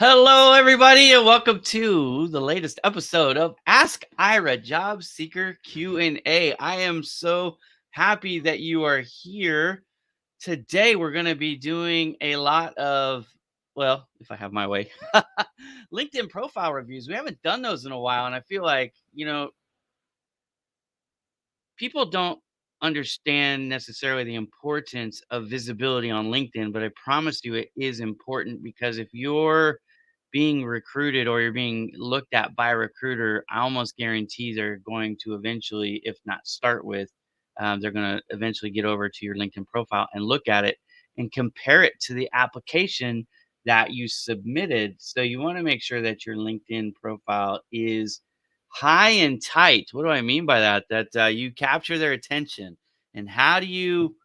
Hello, everybody, and welcome to the latest episode of Ask Ira Job Seeker Q&A. I am so happy that you are here. Today, we're going to be doing a lot of, well, if I have my way, LinkedIn profile reviews. We haven't done those in a while, and I feel like, people don't understand necessarily the importance of visibility on LinkedIn, but I promise you it is important because if you're being recruited or you're being looked at by a recruiter, I almost guarantee they're going to eventually, if not start with, they're going to eventually get over to your LinkedIn profile and look at it and compare it to the application that you submitted. So you want to make sure that your LinkedIn profile is high and tight. What do I mean by that? That you capture their attention. And how do you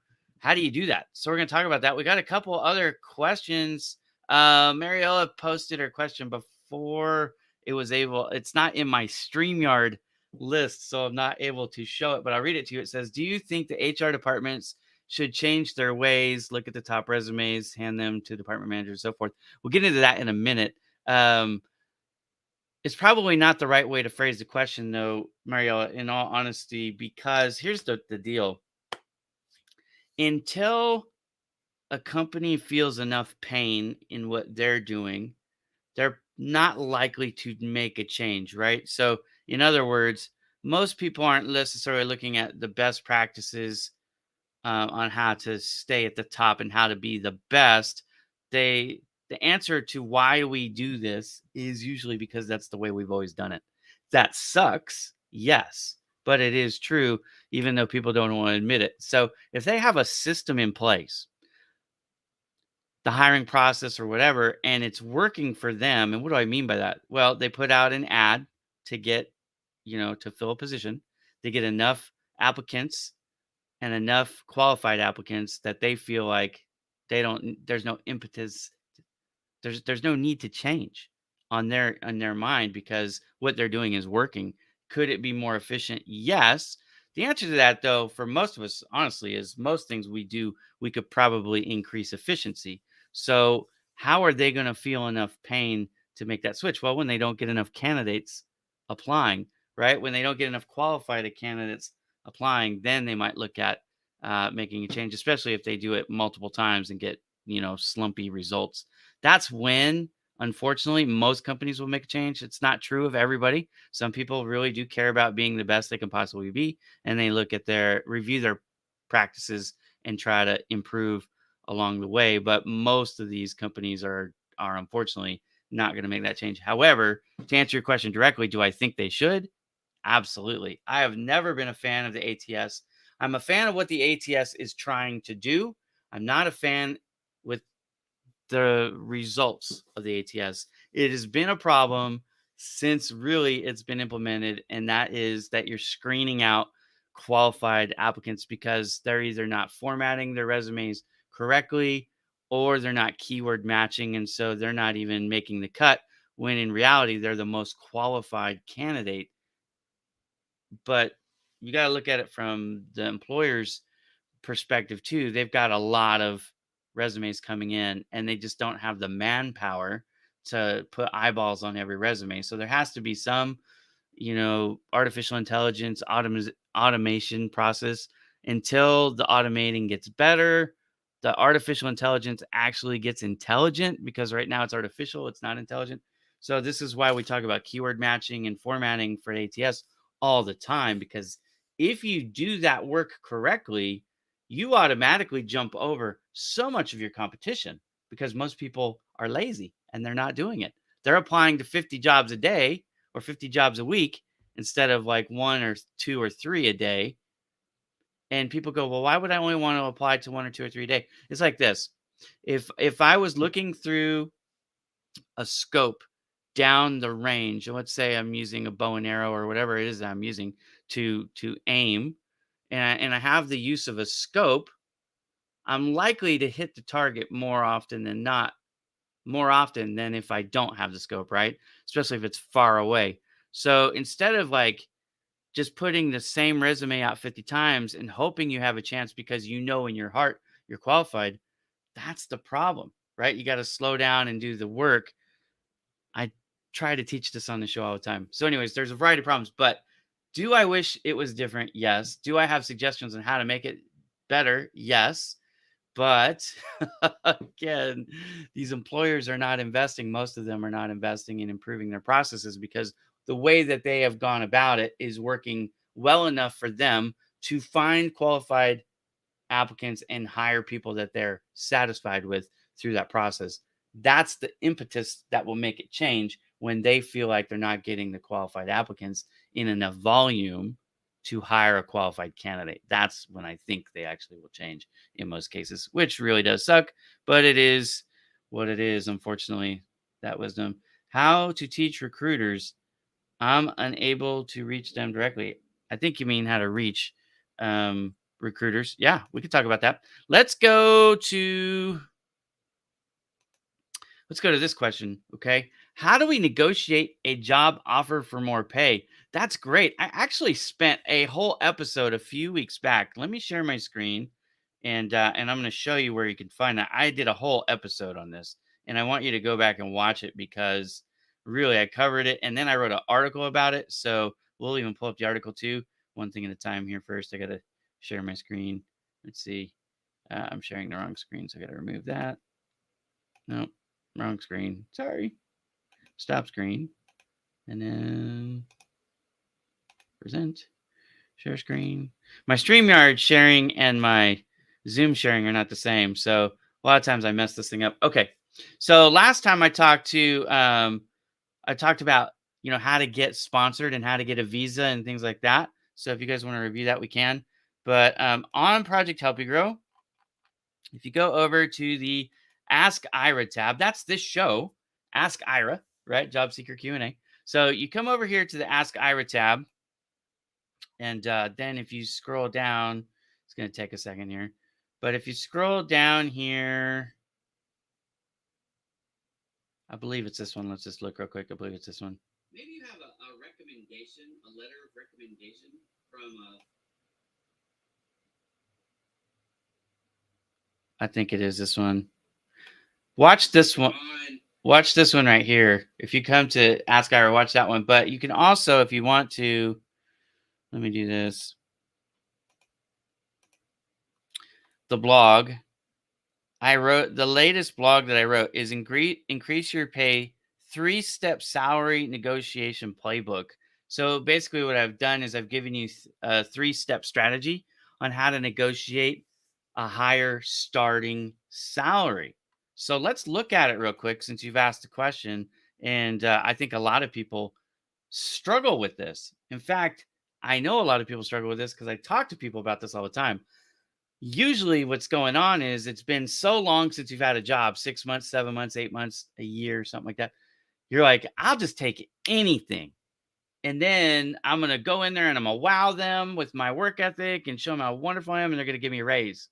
do that? So we're going to talk about that. We got a couple other questions. Mariella posted her question before it's not in my StreamYard list, so I'm not able to show it, but I'll read it to you. It says, do you think the HR departments should change their ways, look at the top resumes, hand them to department managers, so forth? We'll get into that in a minute. It's probably not the right way to phrase the question, though, Mariella, in all honesty, because here's the deal. Until a company feels enough pain in what they're doing, they're not likely to make a change, right? So, in other words, most people aren't necessarily looking at the best practices on how to stay at the top and how to be the best. The answer to why we do this is usually because that's the way we've always done it. That sucks, yes, but it is true, even though people don't want to admit it. So if they have a system in place, the hiring process or whatever, and it's working for them. And what do I mean by that? Well, they put out an ad to get, to fill a position. They get enough applicants and enough qualified applicants that they feel like there's no impetus, there's no need to change on their mind because what they're doing is working. Could it be more efficient? Yes. The answer to that, though, for most of us, honestly, is most things we do, we could probably increase efficiency. So how are they going to feel enough pain to make that switch? Well, when they don't get enough candidates applying, right? When they don't get enough qualified candidates applying, then they might look at making a change, especially if they do it multiple times and get, slumpy results. That's when, unfortunately, most companies will make a change. It's not true of everybody. Some people really do care about being the best they can possibly be, and they look at review their practices and try to improve along the way. But most of these companies are unfortunately not going to make that change. However, to answer your question directly, do I think they should? Absolutely. I have never been a fan of the ATS. I'm a fan of what the ATS is trying to do. I'm not a fan with the results of the ATS. It has been a problem since really it's been implemented, and that is that you're screening out qualified applicants because they're either not formatting their resumes correctly or they're not keyword matching. And so they're not even making the cut when in reality they're the most qualified candidate. But you got to look at it from the employer's perspective too. They've got a lot of resumes coming in and they just don't have the manpower to put eyeballs on every resume. So there has to be some, artificial intelligence automation process until the automating gets better. The artificial intelligence actually gets intelligent because right now it's artificial, it's not intelligent. So this is why we talk about keyword matching and formatting for ATS all the time, because if you do that work correctly, you automatically jump over so much of your competition because most people are lazy and they're not doing it. They're applying to 50 jobs a day or 50 jobs a week instead of like one or two or three a day. And people go, well, why would I only want to apply to one or two or three a day? It's like this. If I was looking through a scope down the range, and let's say I'm using a bow and arrow or whatever it is that I'm using to aim, and I have the use of a scope, I'm likely to hit the target more often than not, more often than if I don't have the scope, right? Especially if it's far away. So instead of like just putting the same resume out 50 times and hoping you have a chance because you know in your heart you're qualified, that's the problem, right? You got to slow down and do the work. try to teach this on the show all the time. So, anyways, there's a variety of problems, but do I wish it was different? Yes. Do I have suggestions on how to make it better? Yes. But again, these employers are not investing. Most of them are not investing in improving their processes because the way that they have gone about it is working well enough for them to find qualified applicants and hire people that they're satisfied with through that process. That's the impetus that will make it change when they feel like they're not getting the qualified applicants in enough volume to hire a qualified candidate. That's when I think they actually will change in most cases, which really does suck, but it is what it is, unfortunately, that wisdom. How to teach recruiters. I'm unable to reach them directly. I think you mean how to reach recruiters. Yeah, we could talk about that. Let's go to this question, okay? How do we negotiate a job offer for more pay? That's great. I actually spent a whole episode a few weeks back. Let me share my screen, and I'm going to show you where you can find that. I did a whole episode on this, and I want you to go back and watch it because really I covered it, and then I wrote an article about it. So we'll even pull up the article too. One thing at a time here first. I got to share my screen. Let's see. I'm sharing the wrong screen, so I got to remove that. Nope. Wrong screen. Sorry. Stop screen. And then present. Share screen. My StreamYard sharing and my Zoom sharing are not the same. So a lot of times I mess this thing up. Okay. So last time I talked about, how to get sponsored and how to get a visa and things like that. So if you guys want to review that, we can. But on Project Help You Grow, if you go over to the Ask Ira tab, that's this show, Ask Ira, right? Job Seeker Q&A. So you come over here to the Ask Ira tab, and then if you scroll down, it's going to take a second here. But if you scroll down here, I believe it's this one. Let's just look real quick. I believe it's this one. Maybe you have a recommendation, a letter of recommendation from I think it is this one. Watch this one. Watch this one right here. If you come to Ask Ira, watch that one. But you can also, if you want to, let me do this. The blog. I wrote the latest blog that I wrote is increase your pay 3-step salary negotiation playbook. So basically, what I've done is I've given you a 3-step strategy on how to negotiate a higher starting salary. So let's look at it real quick since you've asked the question. And I think a lot of people struggle with this. In fact, I know a lot of people struggle with this because I talk to people about this all the time. Usually, what's going on is it's been so long since you've had a job 6 months, 7 months, 8 months, a year, something like that. You're like, I'll just take anything. And then I'm going to go in there and I'm going to wow them with my work ethic and show them how wonderful I am. And they're going to give me a raise.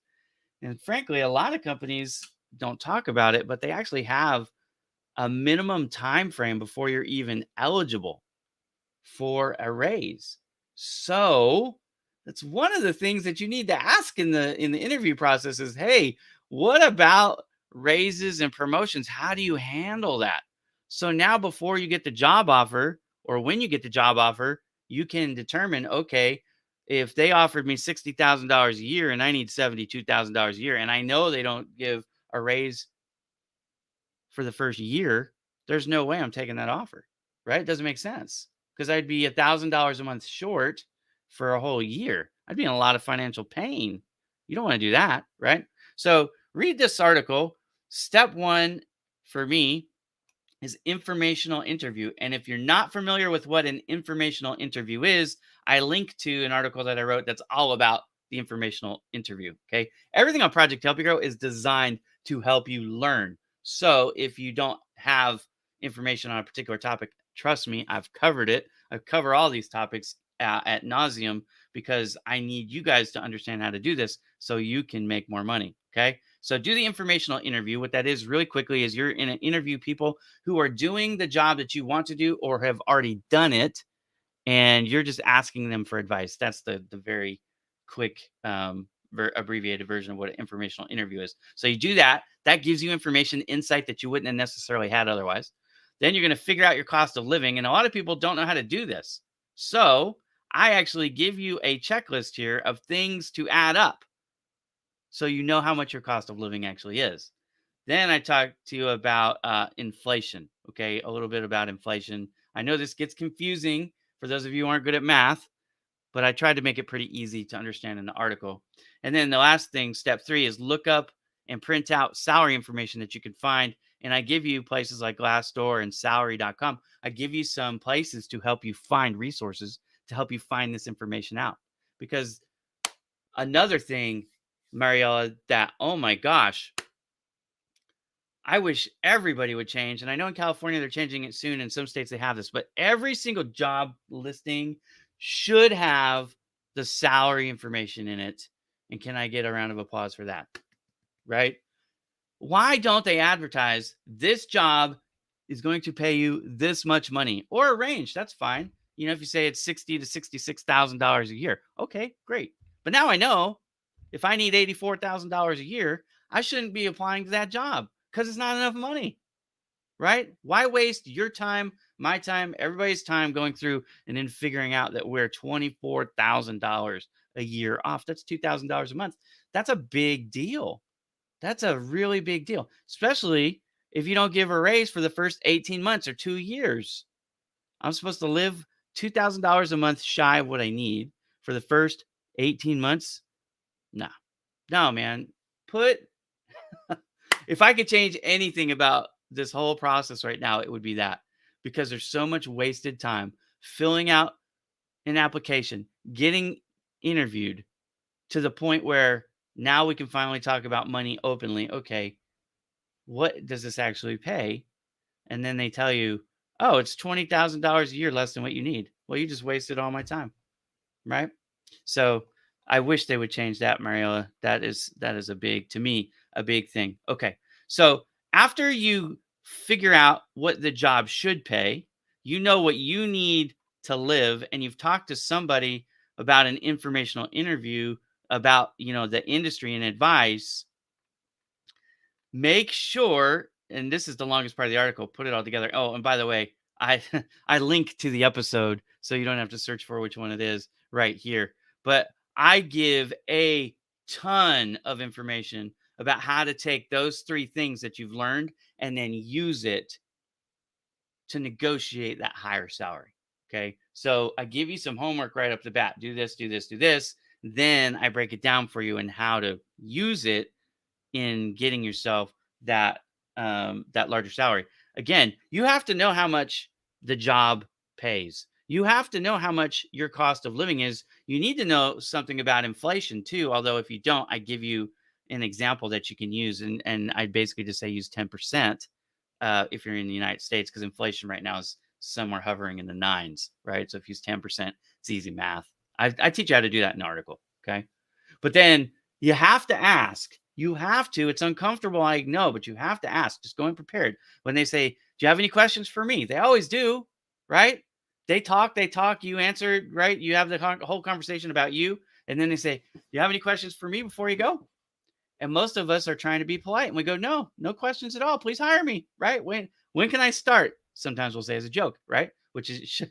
And frankly, a lot of companies don't talk about it, but they actually have a minimum time frame before you're even eligible for a raise. So that's one of the things that you need to ask in the interview process is, hey, what about raises and promotions? How do you handle that? So now before you get the job offer or when you get the job offer, you can determine, okay, if they offered me $60,000 a year and I need $72,000 a year, and I know they don't give a raise for the first year, there's no way I'm taking that offer, right? It doesn't make sense because I'd be $1,000 a month short for a whole year. I'd be in a lot of financial pain. You don't want to do that, right? So read this article. Step one for me is informational interview. And if you're not familiar with what an informational interview is, I link to an article that I wrote that's all about the informational interview. Okay. Everything on Project Help You Grow is designed to help you learn. So if you don't have information on a particular topic, trust me, I've covered it. I cover all these topics at nauseum because I need you guys to understand how to do this so you can make more money. Okay. So do the informational interview. What that is really quickly is you're in an interview people who are doing the job that you want to do or have already done it, and you're just asking them for advice. That's the very quick abbreviated version of what an informational interview is. So you do that. That gives you information, insight that you wouldn't have necessarily had otherwise. Then you're going to figure out your cost of living. And a lot of people don't know how to do this. So I actually give you a checklist here of things to add up so you know how much your cost of living actually is. Then I talk to you about inflation. Okay, a little bit about inflation. I know this gets confusing for those of you who aren't good at math, but I tried to make it pretty easy to understand in the article. And then the last thing, step 3, is look up and print out salary information that you can find. And I give you places like Glassdoor and salary.com. I give you some places to help you find resources to help you find this information out. Because another thing, Mariella, that, oh my gosh, I wish everybody would change. And I know in California they're changing it soon. In some states they have this, but every single job listing should have the salary information in it. And can I get a round of applause for that? Right? Why don't they advertise this job is going to pay you this much money or a range? That's fine. You know, if you say it's $60,000 to $66,000 a year, okay, great. But now I know if I need $84,000 a year, I shouldn't be applying to that job because it's not enough money, right? Why waste your time, my time, everybody's time going through and then figuring out that we're $24,000 a year off? That's $2,000 a month. That's a big deal. That's a really big deal, especially if you don't give a raise for the first 18 months or 2 years. I'm supposed to live $2,000 a month shy of what I need for the first 18 months. No, no, man. Put If I could change anything about this whole process right now, it would be that, because there's so much wasted time filling out an application, getting interviewed to the point where now we can finally talk about money openly. Okay, what does this actually pay? And then they tell you, oh, it's $20,000 a year less than what you need. Well, you just wasted all my time, right? So I wish they would change that, Mariella. That is a big, to me, a big thing. Okay. So after you figure out what the job should pay, you know what you need to live, and you've talked to somebody about an informational interview about, the industry and advice. Make sure, and this is the longest part of the article, put it all together. Oh, and by the way, I I link to the episode so you don't have to search for which one it is right here. But I give a ton of information about how to take those 3 things that you've learned and then use it to negotiate that higher salary. Okay. So I give you some homework right up the bat. Do this, do this, do this. Then I break it down for you and how to use it in getting yourself that larger salary. Again, you have to know how much the job pays. You have to know how much your cost of living is. You need to know something about inflation too. Although if you don't, I give you an example that you can use, and I basically just say use 10% if you're in the United States, because inflation right now is somewhere hovering in the nines, right? So if you use 10%, it's easy math. I teach you how to do that in an article. Okay. But then you have to ask. You have to. It's uncomfortable, I know, but you have to ask. Just going prepared. When they say, "Do you have any questions for me?" They always do, right? They talk, you answer, right? You have the whole conversation about you. And then they say, "Do you have any questions for me before you go?" And most of us are trying to be polite. And we go, "No, no questions at all. Please hire me," right? When can I start? Sometimes we'll say as a joke, right? Which is,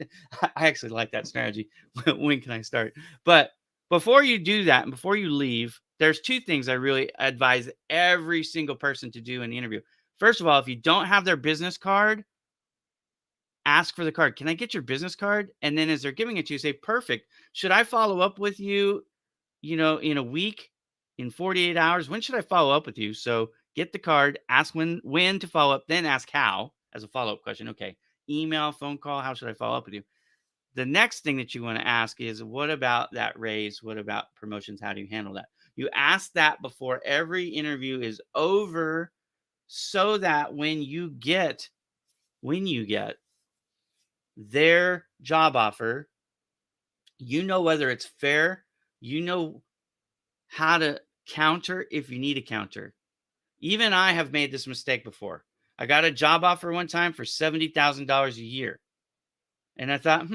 I actually like that strategy. When can I start? But before you do that and before you leave, there's 2 things I really advise every single person to do in the interview. First of all, if you don't have their business card, ask for the card. "Can I get your business card?" And then as they're giving it to you, say, "Perfect. Should I follow up with you, in a week, in 48 hours? When should I follow up with you?" So get the card, ask when to follow up, then ask how as a follow-up question. Okay. Email, phone call, how should I follow up with you? The next thing that you want to ask is, what about that raise? What about promotions? How do you handle that? You ask that before every interview is over so that when you get their job offer, you know whether it's fair, you know how to counter if you need a counter. Even I have made this mistake before. I got a job offer one time for $70,000 a year. And I thought,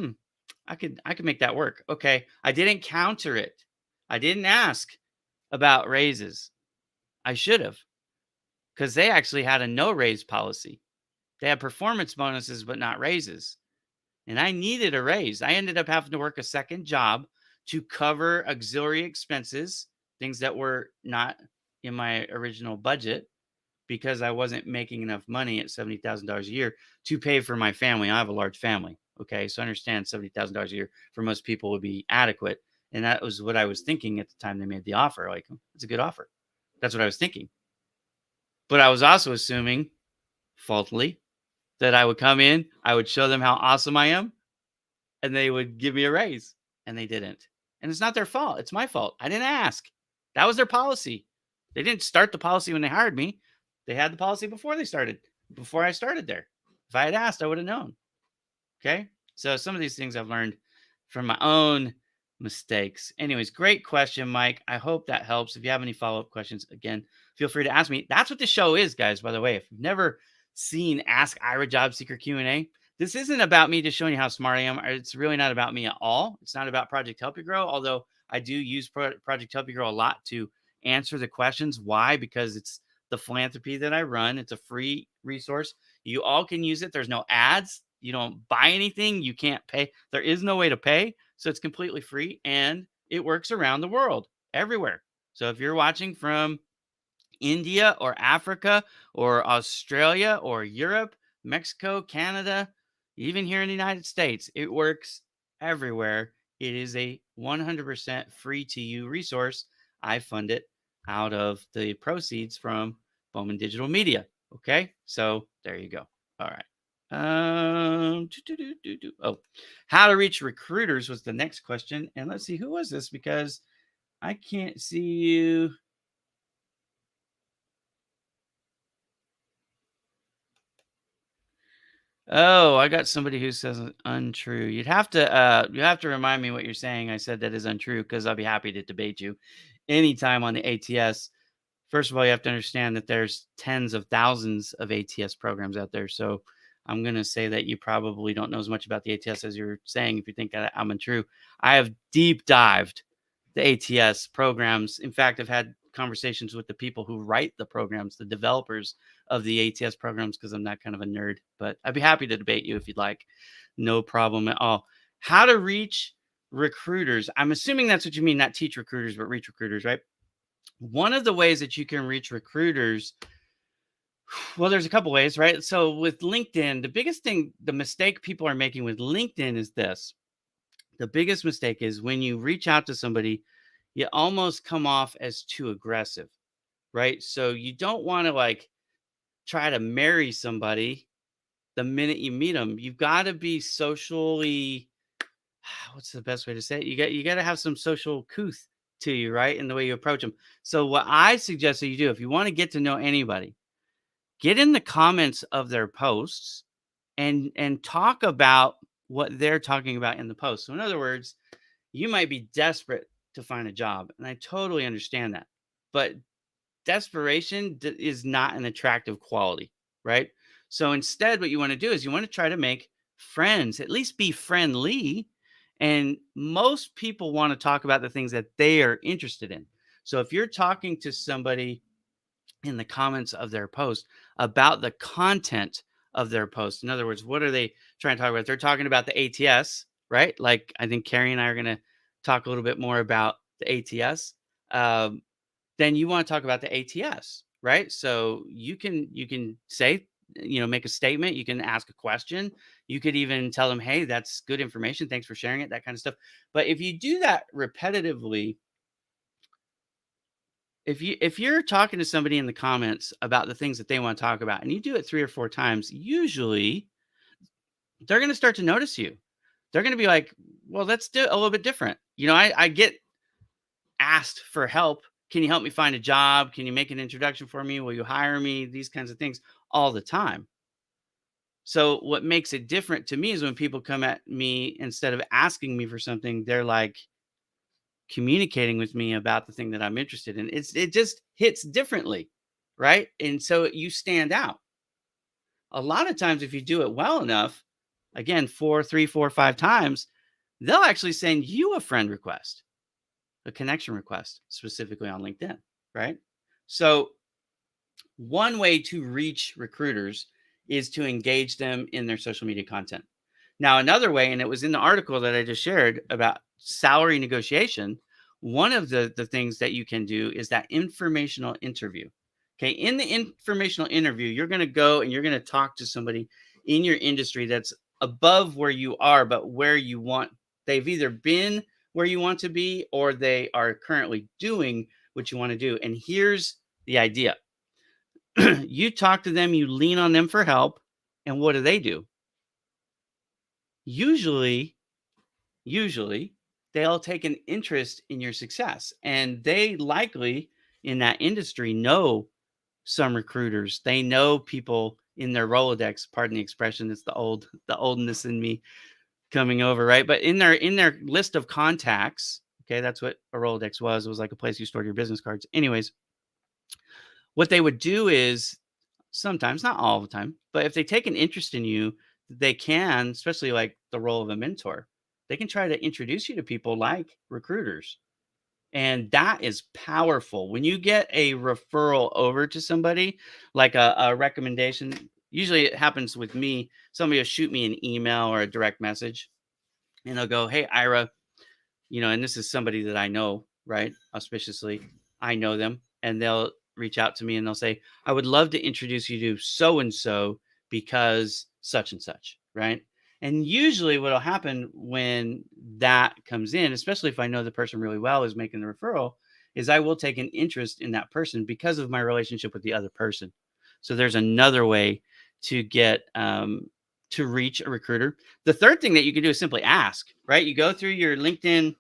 I could make that work. Okay. I didn't counter it. I didn't ask about raises. I should have, because they actually had a no raise policy. They had performance bonuses, but not raises. And I needed a raise. I ended up having to work a second job to cover auxiliary expenses, things that were not in my original budget because I wasn't making enough money at $70,000 a year to pay for my family. I have a large family. Okay. So I understand $70,000 a year for most people would be adequate. And that was what I was thinking at the time they made the offer. Like, it's a good offer. That's what I was thinking. But I was also assuming, faultily, that I would come in, I would show them how awesome I am, and they would give me a raise, and they didn't. And it's not their fault. It's my fault. I didn't ask. That was their policy. They didn't start the policy when they hired me. They had the policy before I started there. If I had asked, I would have known. Okay. So some of these things I've learned from my own mistakes. Anyways, great question, Mike. I hope that helps. If you have any follow up questions, again, feel free to ask me. That's what the show is, guys. By the way, if you've never seen Ask Ira Job Seeker Q&A, this isn't about me just showing you how smart I am. It's really not about me at all. It's not about Project Help You Grow, although I do use Project Help You Grow a lot to answer the questions. Why? Because it's the philanthropy that I run. It's a free resource. You all can use it. There's no ads. You don't buy anything. You can't pay. There is no way to pay. So it's completely free and it works around the world, everywhere. So if you're watching from India or Africa or Australia or Europe, Mexico, Canada, even here in the United States, it works everywhere. It is a 100% free to you resource. I fund it out of the proceeds from Bowman Digital Media. Okay, so there you go. All right. Oh, how to reach recruiters was the next question. And let's see, who was this? Because I can't see you. Oh, I got somebody who says untrue. You have to remind me what you're saying. I said that is untrue because I'll be happy to debate you anytime on the ATS. First of all, you have to understand that there's tens of thousands of ATS programs out there. So I'm going to say that you probably don't know as much about the ATS as you're saying if you think I'm untrue. I have deep dived the ATS programs. In fact, I've had conversations with the people who write the programs, the developers of the ATS programs, because I'm that kind of a nerd. But I'd be happy to debate you if you'd like. No problem at all. How to reach recruiters. I'm assuming that's what you mean, not teach recruiters, but reach recruiters, right? One of the ways that you can reach recruiters, well, there's a couple ways, right? So with LinkedIn, the biggest thing, the mistake people are making with LinkedIn is this. The biggest mistake is when you reach out to somebody, you almost come off as too aggressive, right? So you don't want to like try to marry somebody the minute you meet them. You've got to be socially, what's the best way to say it? You got to have some social couth to you, right? In the way you approach them. So what I suggest that you do, if you want to get to know anybody, get in the comments of their posts and talk about what they're talking about in the post. So in other words, you might be desperate to find a job, and I totally understand that. But desperation is not an attractive quality, right? So instead, what you want to do is you want to try to make friends, at least be friendly. And most people want to talk about the things that they are interested in. So if you're talking to somebody in the comments of their post about the content of their post, in other words, what are they trying to talk about? They're talking about the ATS, right? Like I think Carrie and I are going to talk a little bit more about the ATS. Then you want to talk about the ATS, right? So you can say, make a statement, you can ask a question, you could even tell them, hey, that's good information, thanks for sharing it, that kind of stuff. But if you do that repetitively, if you're talking to somebody in the comments about the things that they want to talk about and you do it 3 or 4 times, usually they're going to start to notice you. They're going to be like, well, let's do it a little bit different. I get asked for help. Can you help me find a job? Can you make an introduction for me? Will you hire me? These kinds of things all the time. So what makes it different to me is when people come at me, instead of asking me for something, they're like communicating with me about the thing that I'm interested in. It just hits differently, right? And so you stand out. A lot of times if you do it well enough, again, 3, 4, 5 times, they'll actually send you a friend request, a connection request, specifically on LinkedIn, right? So one way to reach recruiters is to engage them in their social media content. Now, another way, and it was in the article that I just shared about salary negotiation, one of the things that you can do is that informational interview. Okay. In the informational interview, you're going to go and you're going to talk to somebody in your industry that's above where you are, but where you want, they've either been where you want to be or they are currently doing what you want to do. And here's the idea. You talk to them, you lean on them for help, and what do? Usually, usually they'll take an interest in your success, and they likely in that industry know some recruiters. They know people in their Rolodex, pardon the expression, it's the oldness in me coming over, right? But in their list of contacts, okay, that's what a Rolodex was. It was like a place you stored your business cards. Anyways, what they would do is sometimes, not all the time, but if they take an interest in you, they can, especially like the role of a mentor, they can try to introduce you to people like recruiters. And that is powerful. When you get a referral over to somebody, like a recommendation, usually it happens with me. Somebody will shoot me an email or a direct message and they'll go, "Hey, Ira, and this is somebody that I know, right? Auspiciously, I know them, and they'll reach out to me and they'll say, I would love to introduce you to so and so because such and such, right? And usually, what'll happen when that comes in, especially if I know the person really well is making the referral, is I will take an interest in that person because of my relationship with the other person. So there's another way to get to reach a recruiter. The third thing that you can do is simply ask, right? You go through your LinkedIn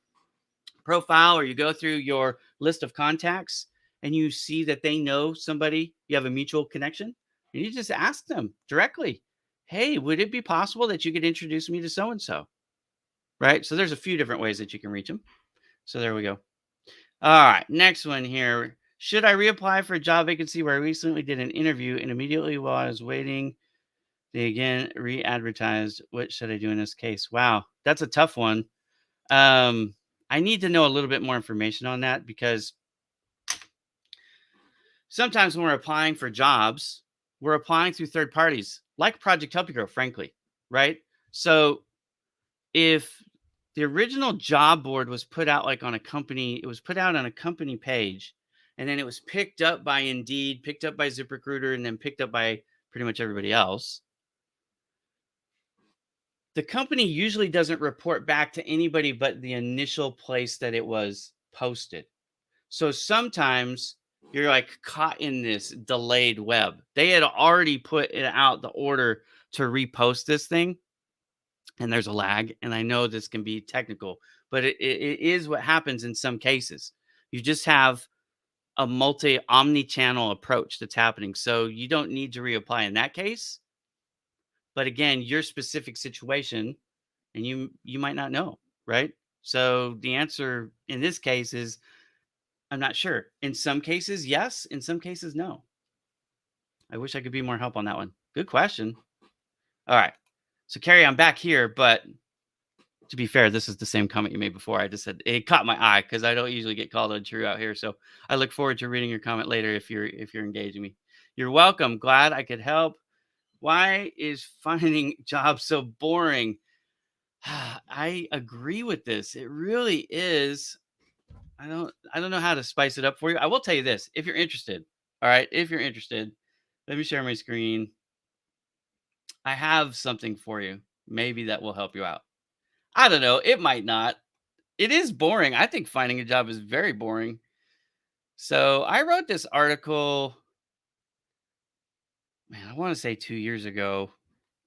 profile or you go through your list of contacts and you see that they know somebody, you have a mutual connection, and you just ask them directly, "Hey, would it be possible that you could introduce me to so and so?" Right? So there's a few different ways that you can reach them. So there we go. All right, next one here. Should I reapply for a job vacancy where I recently did an interview and immediately while I was waiting, they again re-advertised? What should I do in this case? Wow, that's a tough one. Um, I need to know a little bit more information on that because sometimes when we're applying for jobs, we're applying through third parties like Project Help You Grow, frankly, right? So if the original job board was put out like on a company, it was put out on a company page, and then it was picked up by Indeed, picked up by ZipRecruiter, and then picked up by pretty much everybody else. The company usually doesn't report back to anybody but the initial place that it was posted. So sometimes you're like caught in this delayed web. They had already put it out the order to repost this thing, and there's a lag. And I know this can be technical, but it is what happens in some cases. You just have a omni-channel approach that's happening. So you don't need to reapply in that case. But again, your specific situation, and you might not know, right? So the answer in this case is I'm not sure. In some cases, yes. In some cases, no. I wish I could be more help on that one. Good question. All right. So, Carrie, I'm back here, but to be fair, this is the same comment you made before. I just said it caught my eye because I don't usually get called untrue out here. So I look forward to reading your comment later if you're engaging me. You're welcome. Glad I could help. Why is finding jobs so boring? I agree with this. It really is. I don't know how to spice it up for you. I will tell you this, if you're interested. All right, if you're interested, let me share my screen. I have something for you. Maybe that will help you out. I don't know, it might not. It is boring. I think finding a job is very boring. So, I wrote this article, man, I want to say 2 years ago.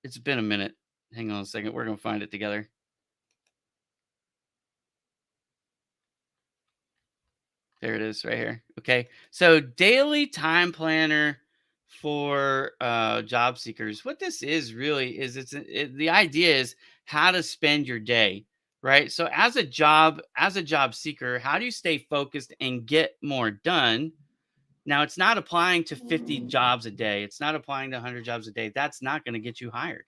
It's been a minute. Hang on a second. We're going to find it together. There it is right here. Okay. So daily time planner for job seekers. What this is really is the idea is how to spend your day, right? So as a job seeker, how do you stay focused and get more done? Now it's not applying to 50 jobs a day. It's not applying to 100 jobs a day. That's not going to get you hired.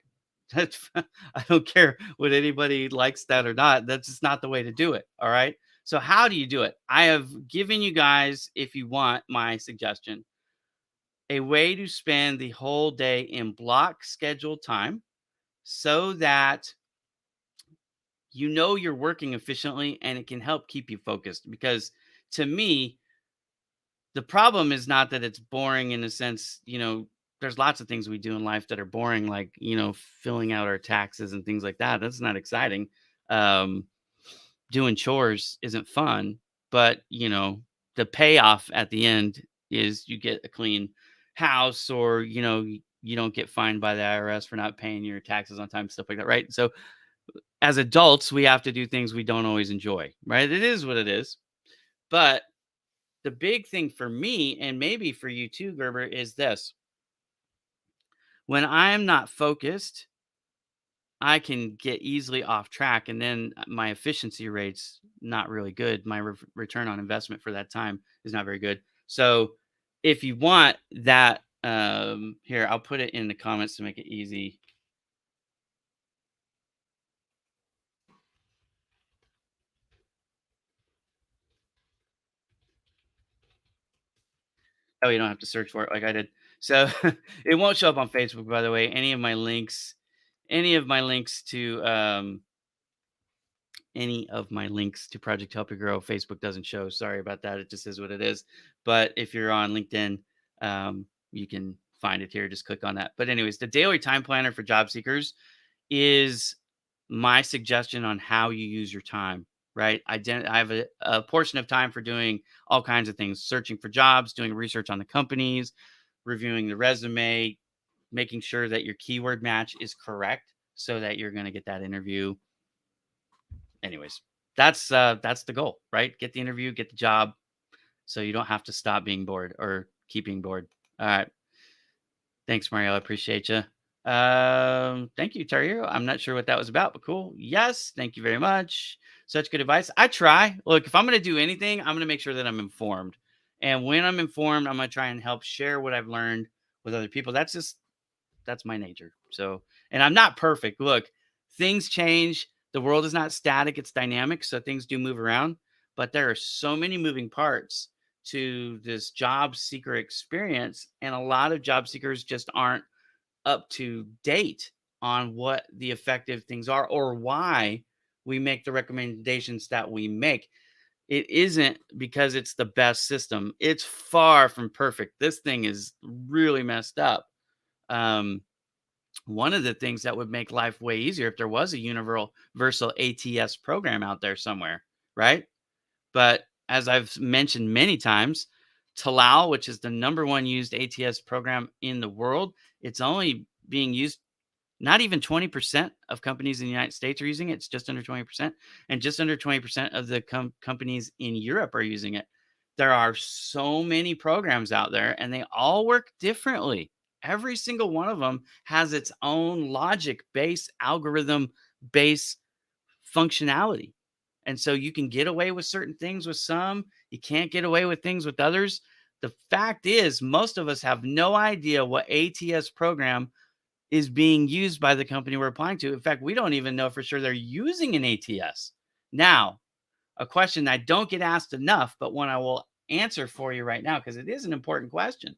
That's I don't care what anybody likes that or not. That's just not the way to do it. All right. So how do you do it? I have given you guys, if you want my suggestion, a way to spend the whole day in block scheduled time so that you know you're working efficiently and it can help keep you focused. Because to me, the problem is not that it's boring in a sense, there's lots of things we do in life that are boring, like, filling out our taxes and things like that. That's not exciting. Um, Doing chores isn't fun, but the payoff at the end is you get a clean house, or you don't get fined by the IRS for not paying your taxes on time, stuff like that, right? So as adults, we have to do things we don't always enjoy, right? It is what it is. But the big thing for me, and maybe for you too, Gerber, is this: when I'm not focused, I can get easily off track, and then my efficiency rate's not really good. My return on investment for that time is not very good. So, if you want that, here, I'll put it in the comments to make it easy. Oh, you don't have to search for it like I did. So, it won't show up on Facebook, by the way. Any of my links to any of my links to Project Help Your Grow, Facebook doesn't show. Sorry about that. It just is what it is. But if you're on LinkedIn, you can find it here. Just click on that. But, anyways, the daily time planner for job seekers is my suggestion on how you use your time, right? I have a portion of time for doing all kinds of things: searching for jobs, doing research on the companies, reviewing the resume, making sure that your keyword match is correct so that you're going to get that interview. Anyways, that's the goal, right? Get the interview, get the job, so you don't have to stop being bored or keep being bored. All right. Thanks, Mario. I appreciate you. Thank you, Tario. I'm not sure what that was about, but cool. Yes, thank you very much. Such good advice. I try. Look, if I'm going to do anything, I'm going to make sure that I'm informed. And when I'm informed, I'm going to try and help share what I've learned with other people. That's my nature. So, and I'm not perfect. Look, things change. The world is not static, it's dynamic. So things do move around, but there are so many moving parts to this job seeker experience. And a lot of job seekers just aren't up to date on what the effective things are or why we make the recommendations that we make. It isn't because it's the best system. It's far from perfect. This thing is really messed up. Um, One of the things that would make life way easier if there was a universal ATS program out there somewhere, right? But as I've mentioned many times, Talal, which is the number one used ATS program in the world, it's only being used. Not even 20% of companies in the United States are using it. It's just under 20%. And just under 20% of the companies in Europe are using it. There are so many programs out there, and they all work differently. Every single one of them has its own logic base, algorithm base functionality. And so you can get away with certain things with some, you can't get away with things with others. The fact is, most of us have no idea what ATS program is being used by the company we're applying to. In fact, we don't even know for sure they're using an ATS. Now, a question I don't get asked enough, but one I will answer for you right now because it is an important question.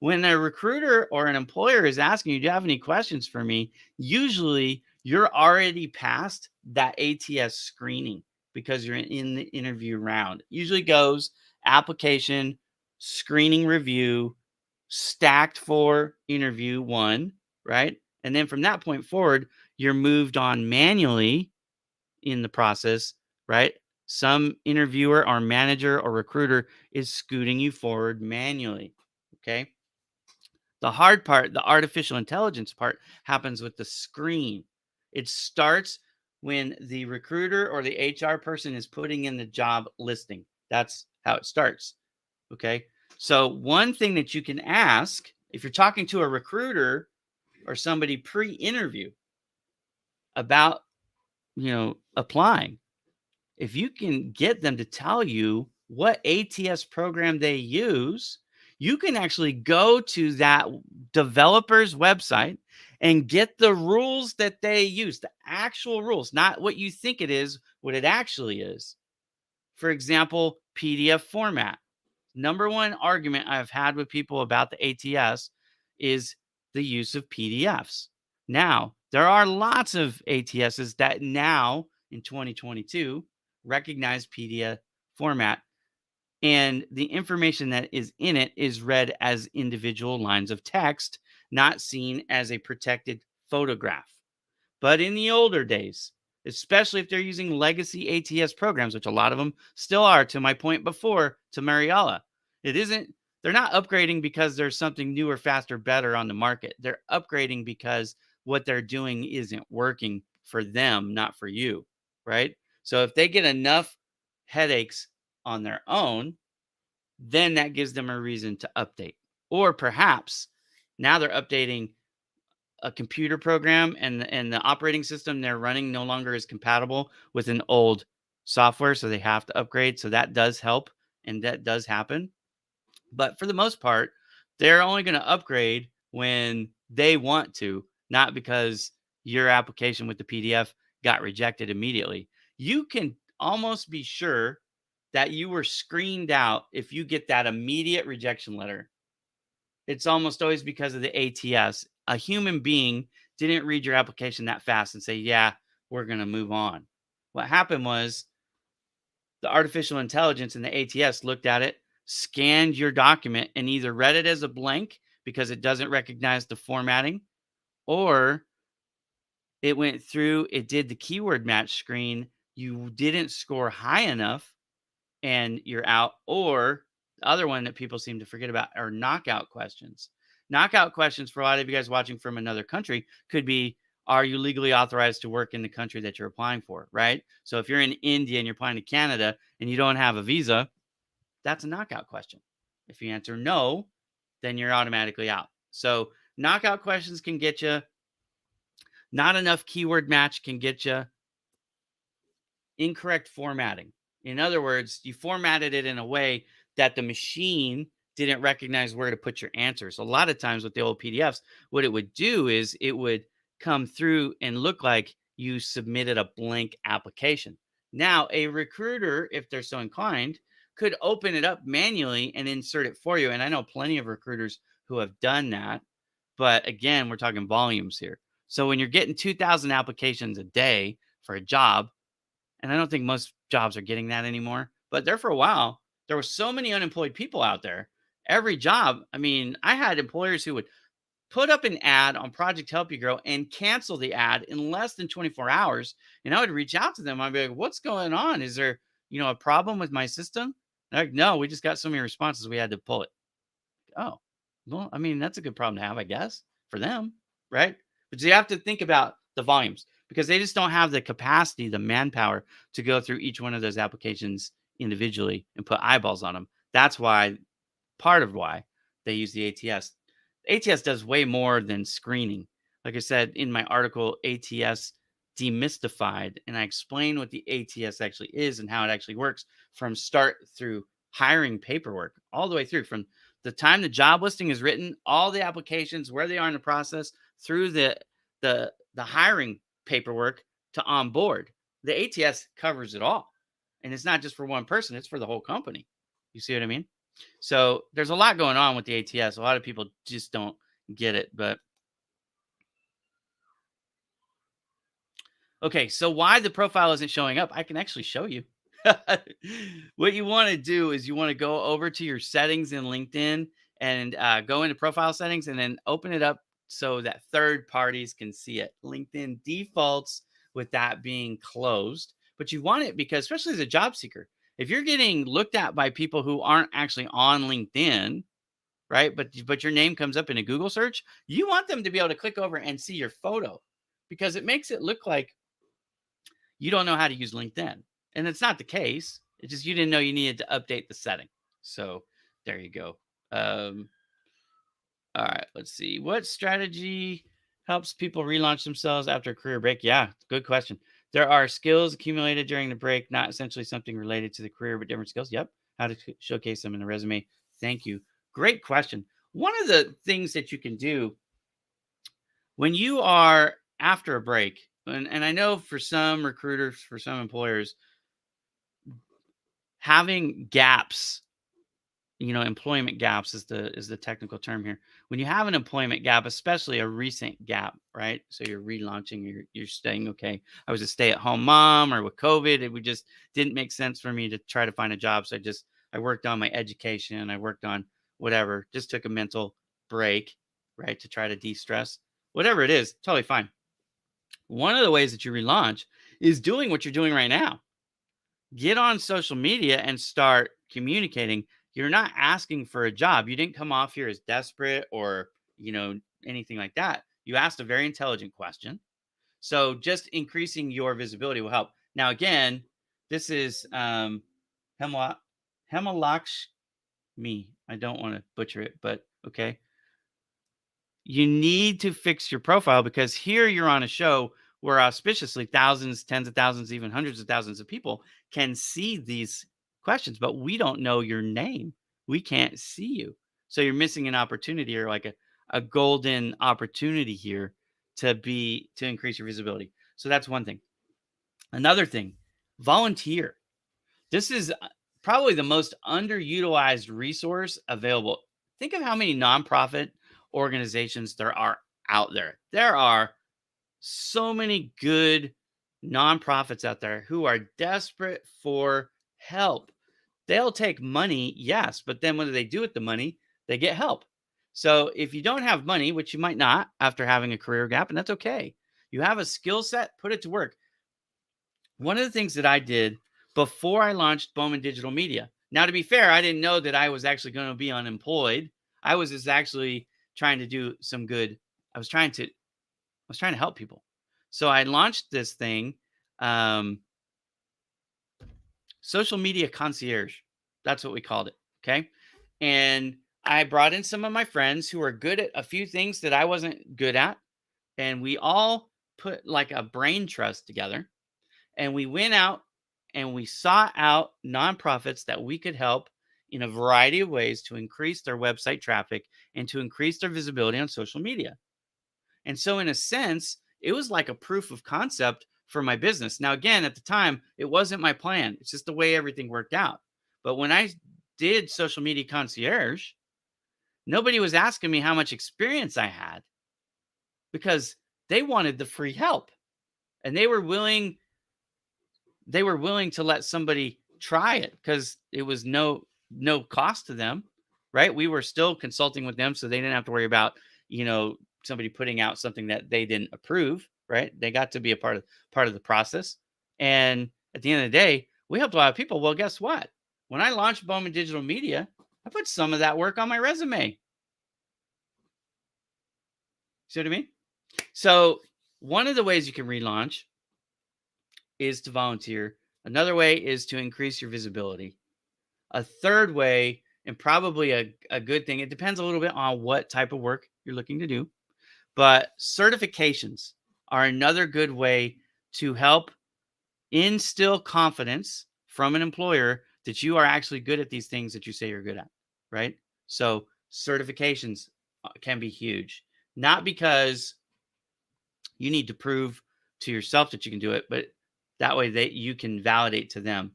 When a recruiter or an employer is asking you, do you have any questions for me? Usually you're already past that ATS screening because you're in the interview round. Usually goes application, screening review, stacked for interview one, right? And then from that point forward, you're moved on manually in the process, right? Some interviewer or manager or recruiter is scooting you forward manually. Okay. The hard part, the artificial intelligence part, happens with the screen. It starts when the recruiter or the HR person is putting in the job listing. That's how it starts. Okay. So, one thing that you can ask if you're talking to a recruiter or somebody pre interview about, applying, if you can get them to tell you what ATS program they use, you can actually go to that developer's website and get the rules that they use, the actual rules, not what you think it is, what it actually is. For example, PDF format. Number one argument I've had with people about the ATS is the use of PDFs. Now, there are lots of ATSs that now in 2022 recognize PDF format, and the information that is in it is read as individual lines of text, not seen as a protected photograph. But in the older days, especially if they're using legacy ATS programs, which a lot of them still are, to my point before, to Mariella, it isn't, they're not upgrading because there's something newer, faster, better on the market. They're upgrading because what they're doing isn't working for them, not for you, right? So if they get enough headaches on their own, then that gives them a reason to update. Or perhaps now they're updating a computer program, and the operating system they're running no longer is compatible with an old software, so they have to upgrade. So that does help, and that does happen. But for the most part, they're only going to upgrade when they want to, not because your application with the PDF got rejected immediately. You can almost be sure that you were screened out if you get that immediate rejection letter. It's almost always because of the ATS. A human being didn't read your application that fast and say, "Yeah, we're going to move on." What happened was the artificial intelligence in the ATS looked at it, scanned your document, and either read it as a blank because it doesn't recognize the formatting, or it went through, it did the keyword match screen. You didn't score high enough and you're out. Or the other one that people seem to forget about are knockout questions. Knockout questions for a lot of you guys watching from another country could be, are you legally authorized to work in the country that you're applying for, right? So if you're in India and you're applying to Canada and you don't have a visa, that's a knockout question. If you answer no, then you're automatically out. So knockout questions can get you. Not enough keyword match can get you. Incorrect formatting. In other words, you formatted it in a way that the machine didn't recognize where to put your answers. A lot of times with the old PDFs, what it would do is it would come through and look like you submitted a blank application. Now, a recruiter, if they're so inclined, could open it up manually and insert it for you. And I know plenty of recruiters who have done that. But again, we're talking volumes here. So when you're getting 2,000 applications a day for a job, and I don't think most jobs are getting that anymore. But there for a while, there were so many unemployed people out there. Every job, I mean, I had employers who would put up an ad on Project Help You Grow and cancel the ad in less than 24 hours. And I would reach out to them. I'd be like, what's going on? Is there, a problem with my system? They're like, no, we just got so many responses. We had to pull it. Oh, well, I mean, that's a good problem to have, I guess, for them, right? But you have to think about the volumes because they just don't have the capacity, the manpower to go through each one of those applications individually and put eyeballs on them. That's why, part of why they use the ATS. ATS does way more than screening. Like I said in my article, ATS Demystified, and I explain what the ATS actually is and how it actually works from start through hiring paperwork all the way through from the time the job listing is written, all the applications, where they are in the process, through the hiring paperwork to onboard. The ATS covers it all. And it's not just for one person, it's for the whole company. You see what I mean? So there's a lot going on with the ATS. A lot of people just don't get it. But okay, so why the profile isn't showing up, I can actually show you. What you want to do is you want to go over to your settings in LinkedIn and go into profile settings and then open it up so that third parties can see it. LinkedIn defaults with that being closed, but you want it because, especially as a job seeker, if you're getting looked at by people who aren't actually on LinkedIn, right? But your name comes up in a Google search, you want them to be able to click over and see your photo because it makes it look like you don't know how to use LinkedIn. And it's not the case. It's just you didn't know you needed to update the setting. So there you go. Um, all right, let's see. What strategy helps people relaunch themselves after a career break? Yeah, good question. There are skills accumulated during the break, not essentially something related to the career, but different skills. Yep. How to showcase them in the resume. Thank you. Great question. One of the things that you can do when you are after a break, and I know for some recruiters, for some employers, having gaps employment gaps is the technical term here. When you have an employment gap, especially a recent gap, right? So you're relaunching, you're saying, okay, I was a stay-at-home mom, or with COVID, it would just didn't make sense for me to try to find a job. So I worked on my education, I worked on whatever, just took a mental break, right, to try to de-stress. Whatever it is, totally fine. One of the ways that you relaunch is doing what you're doing right now. Get on social media and start communicating. You're not asking for a job. You didn't come off here as desperate or, anything like that. You asked a very intelligent question. So just increasing your visibility will help. Now, again, this is Hemlock Hemalakshmi. I don't want to butcher it, but okay. You need to fix your profile, because here you're on a show where auspiciously thousands, tens of thousands, even hundreds of thousands of people can see these questions, but we don't know your name. We can't see you. So you're missing an opportunity, or like a golden opportunity here to increase your visibility. So that's one thing. Another thing, volunteer. This is probably the most underutilized resource available. Think of how many nonprofit organizations there are out there. There are so many good nonprofits out there who are desperate for help. They'll take money, yes, but then what do they do with the money? They get help. So if you don't have money, which you might not after having a career gap, and that's okay, you have a skill set, put it to work. One of the things that I did before I launched Bowman Digital Media. Now, to be fair, I didn't know that I was actually going to be unemployed. I was just actually trying to do some good. I was trying to help people. So I launched this thing, um, social media concierge. That's what we called it. Okay. And I brought in some of my friends who are good at a few things that I wasn't good at. And we all put like a brain trust together. And we went out and we sought out nonprofits that we could help in a variety of ways to increase their website traffic and to increase their visibility on social media. And so, in a sense, it was like a proof of concept for my business. Now, again, at the time, it wasn't my plan. It's just the way everything worked out. But when I did social media concierge, nobody was asking me how much experience I had, because they wanted the free help, and they were willing to let somebody try it because it was no cost to them, right? We were still consulting with them, so they didn't have to worry about somebody putting out something that they didn't approve, right? They got to be a part of the process. And at the end of the day, we helped a lot of people. Well, guess what? When I launched Bowman Digital Media, I put some of that work on my resume. See what I mean? So one of the ways you can relaunch is to volunteer. Another way is to increase your visibility. A third way, and probably a good thing, it depends a little bit on what type of work you're looking to do, but certifications are another good way to help instill confidence from an employer that you are actually good at these things that you say you're good at, right? So certifications can be huge, not because you need to prove to yourself that you can do it, but that way you can validate to them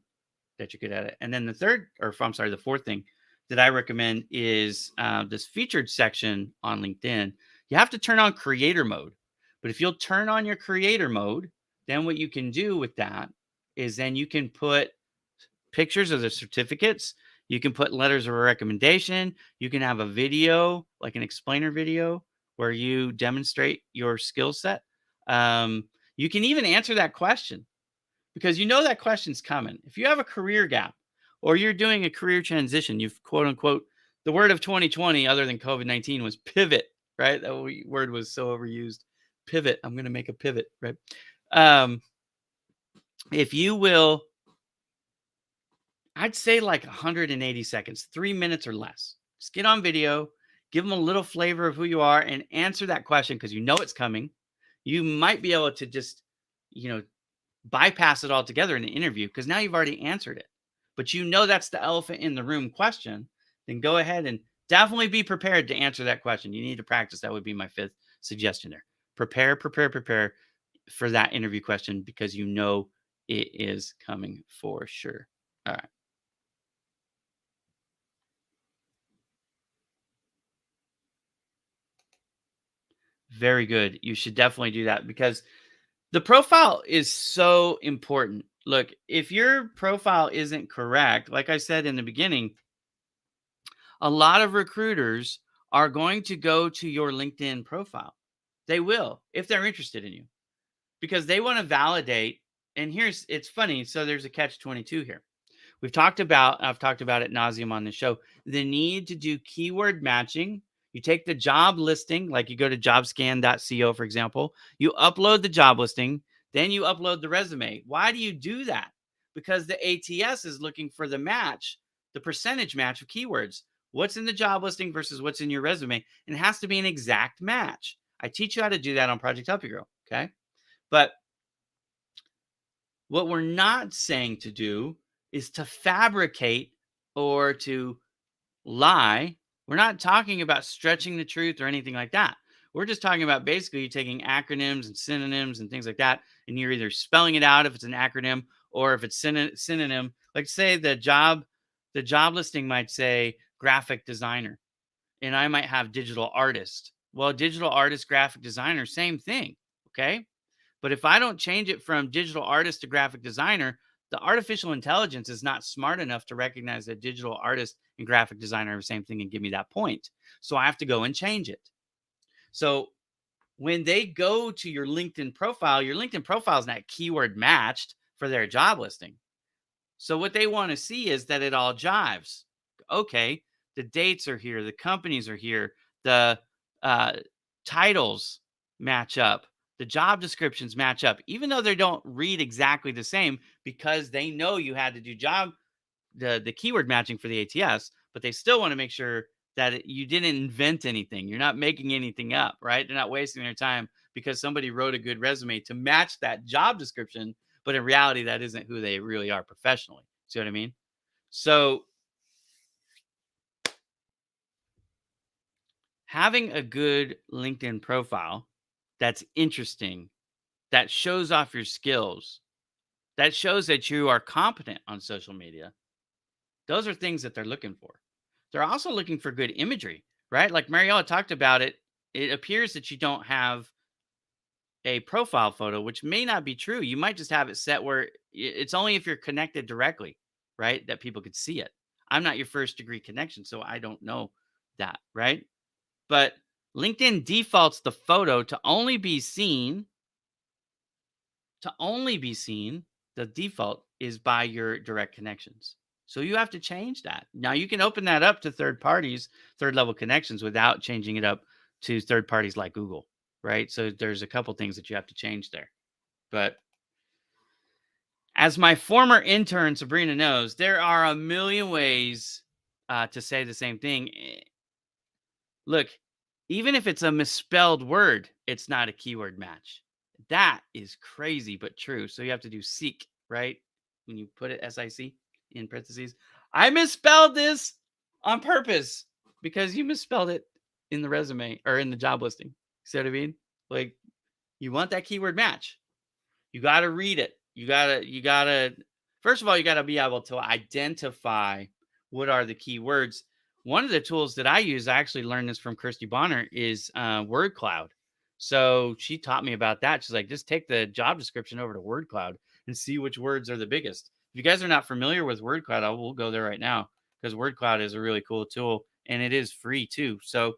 that you're good at it. And then the fourth thing that I recommend is this featured section on LinkedIn. You have to turn on creator mode. But if you'll turn on your creator mode, then what you can do with that is then you can put pictures of the certificates. You can put letters of recommendation. You can have a video, like an explainer video, where you demonstrate your skill set. You can even answer that question, because that question's coming. If you have a career gap or you're doing a career transition, you've quote unquote, the word of 2020 other than COVID-19 was pivot, right? That word was so overused. Pivot. I'm going to make a pivot, right? If you will, I'd say like 180 seconds, 3 minutes or less. Just get on video, give them a little flavor of who you are, and answer that question, because it's coming. You might be able to just, bypass it altogether in an interview, because now you've already answered it. But that's the elephant in the room question. Then go ahead and definitely be prepared to answer that question. You need to practice. That would be my fifth suggestion there. Prepare for that interview question, because it is coming for sure. All right. Very good. You should definitely do that because the profile is so important. Look, if your profile isn't correct, like I said in the beginning, a lot of recruiters are going to go to your LinkedIn profile. They will, if they're interested in you, because they want to validate. And here's it's funny. So there's a catch 22 here. I've talked about it nauseum on the show, the need to do keyword matching. You take the job listing, like you go to jobscan.co, for example, you upload the job listing, then you upload the resume. Why do you do that? Because the ATS is looking for the match, the percentage match of keywords. What's in the job listing versus what's in your resume? And it has to be an exact match. I teach you how to do that on Project Help You Grow. Okay. But what we're not saying to do is to fabricate or to lie. We're not talking about stretching the truth or anything like that. We're just talking about basically you taking acronyms and synonyms and things like that, and you're either spelling it out if it's an acronym or if it's synonym. Like say the job listing might say graphic designer, and I might have digital artist. Well, digital artist, graphic designer, same thing. Okay. But if I don't change it from digital artist to graphic designer, the artificial intelligence is not smart enough to recognize that digital artist and graphic designer are the same thing and give me that point. So I have to go and change it. So when they go to your LinkedIn profile is not keyword matched for their job listing. So what they want to see is that it all jives. Okay, the dates are here, the companies are here, the uh, titles match up, the job descriptions match up, even though they don't read exactly the same because they know you had to do the keyword matching for the ATS, but they still want to make sure that you didn't invent anything. You're not making anything up, right? They're not wasting their time because somebody wrote a good resume to match that job description, but in reality, that isn't who they really are professionally. See what I mean? So having a good LinkedIn profile that's interesting, that shows off your skills, that shows that you are competent on social media. Those are things that they're looking for. They're also looking for good imagery, right? Like Mariella talked about it. It appears that you don't have a profile photo, which may not be true. You might just have it set where it's only if you're connected directly, right? That people could see it. I'm not your first degree connection, so I don't know that, right? But LinkedIn defaults the photo to only be seen. The default is by your direct connections. So you have to change that. Now you can open that up to third parties, third level connections without changing it up to third parties like Google, right? So there's a couple things that you have to change there. But as my former intern Sabrina knows, there are a million ways to say the same thing. Look, even if it's a misspelled word, it's not a keyword match. That is crazy, but true. So you have to do seek, right? When you put it SIC in parentheses. I misspelled this on purpose because you misspelled it in the resume or in the job listing. See what I mean? Like you want that keyword match. You got to read it. You got to first of all, you got to be able to identify what are the keywords. One of the tools that I use, I actually learned this from Kirsty Bonner, is Word Cloud. So she taught me about that. She's like, just take the job description over to Word Cloud and see which words are the biggest. If you guys are not familiar with Word Cloud, I will go there right now because Word Cloud is a really cool tool and it is free too. So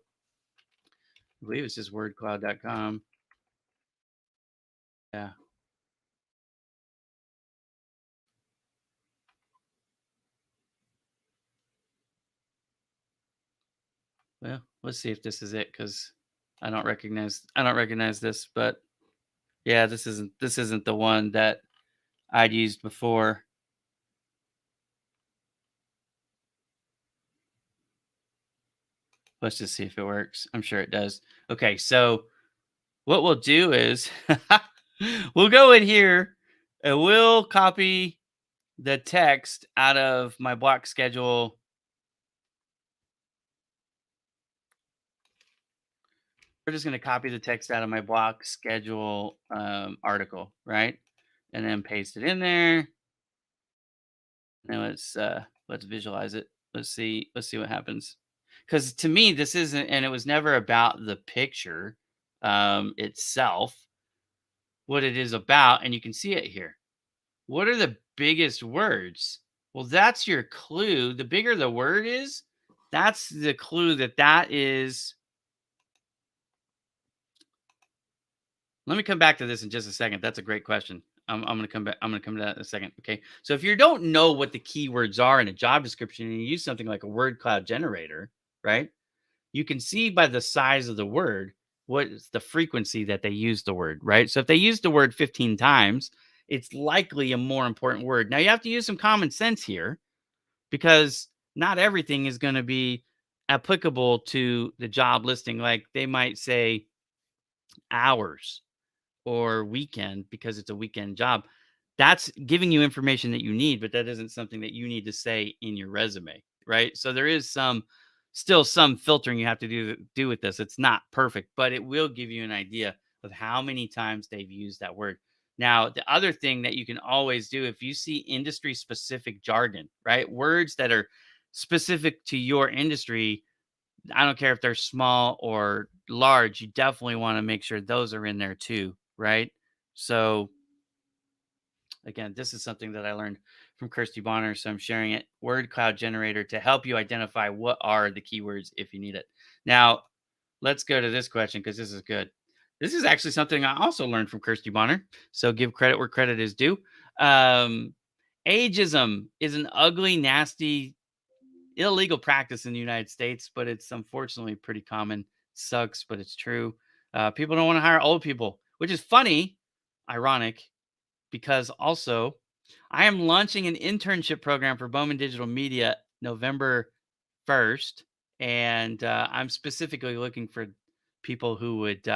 I believe it's just wordcloud.com. Yeah. Well, let's see if this is it because I don't recognize this, but yeah, this isn't the one that I'd used before. Let's just see if it works. I'm sure it does. Okay, so what we'll do is we'll go in here and we'll copy the text out of my block schedule. We're just going to copy the text out of my block schedule article, right? And then paste it in there. Now let's visualize it. Let's see what happens. Because to me, this isn't, and it was never about the picture. itself, what it is about, and you can see it here. What are the biggest words? Well, that's your clue. The bigger the word is, that's the clue that that is. Let me come back to this in just a second. That's a great question. I'm going to come back. I'm going to come to that in a second. Okay. So if you don't know what the keywords are in a job description and you use something like a word cloud generator, right? You can see by the size of the word what is the frequency that they use the word, right? So if they use the word 15 times, it's likely a more important word. Now you have to use some common sense here because not everything is going to be applicable to the job listing. Like they might say hours or weekend because it's a weekend job. That's giving you information that you need, but that isn't something that you need to say in your resume, right? So there is still some filtering you have to do with this. It's not perfect, but it will give you an idea of how many times they've used that word. Now, the other thing that you can always do if you see industry specific jargon, right? Words that are specific to your industry, I don't care if they're small or large, you definitely want to make sure those are in there too, right? So again, this is something that I learned from Kirsty Bonner, so I'm sharing it. Word cloud generator to help you identify what are the keywords if you need it. Now, let's go to this question because this is good. This is actually something I also learned from Kirsty Bonner. So give credit where credit is due. Um, Ageism is an ugly, nasty, illegal practice in the United States, but it's unfortunately pretty common. Sucks, but it's true. People don't want to hire old people, which is funny, ironic, because also I am launching an internship program for Bowman Digital Media November 1st. And I'm specifically looking for people who would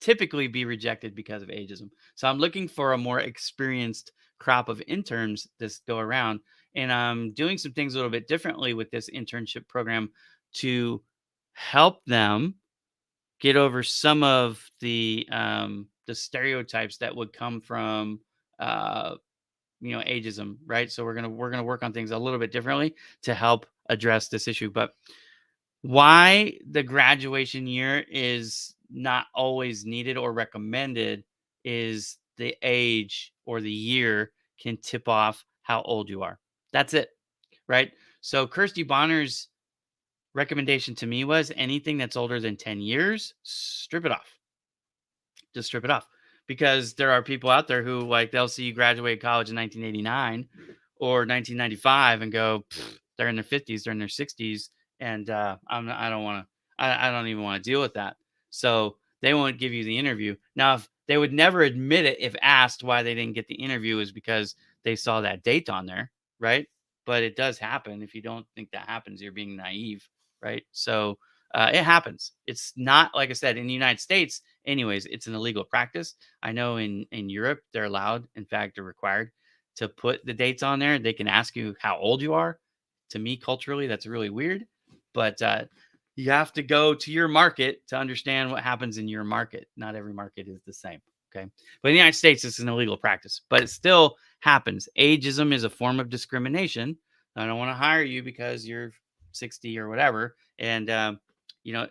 typically be rejected because of ageism. So I'm looking for a more experienced crop of interns this go around. And I'm doing some things a little bit differently with this internship program to help them get over some of the stereotypes that would come from uh, ageism, right? So we're gonna work on things a little bit differently to help address this issue. But why the graduation year is not always needed or recommended is the age or the year can tip off how old you are. That's it, right? So Kirsty Bonner's recommendation to me was anything that's older than 10 years, strip it off. Just strip it off. Because there are people out there who like they'll see you graduate college in 1989 or 1995 and go, they're in their 50s, they're in their 60s, and I don't want to, I don't even want to deal with that. So they won't give you the interview. Now, if they would never admit it if asked why they didn't get the interview is because they saw that date on there, right? But it does happen. If you don't think that happens, you're being naive, right? So it happens. It's not like I said in the United States, anyways. It's an illegal practice. I know in Europe they're allowed, in fact, they're required to put the dates on there. They can ask you how old you are. To me, culturally, that's really weird, but you have to go to your market to understand what happens in your market. Not every market is the same. Okay. But in the United States, it's an illegal practice, but it still happens. Ageism is a form of discrimination. I don't want to hire you because you're 60 or whatever. And, you know,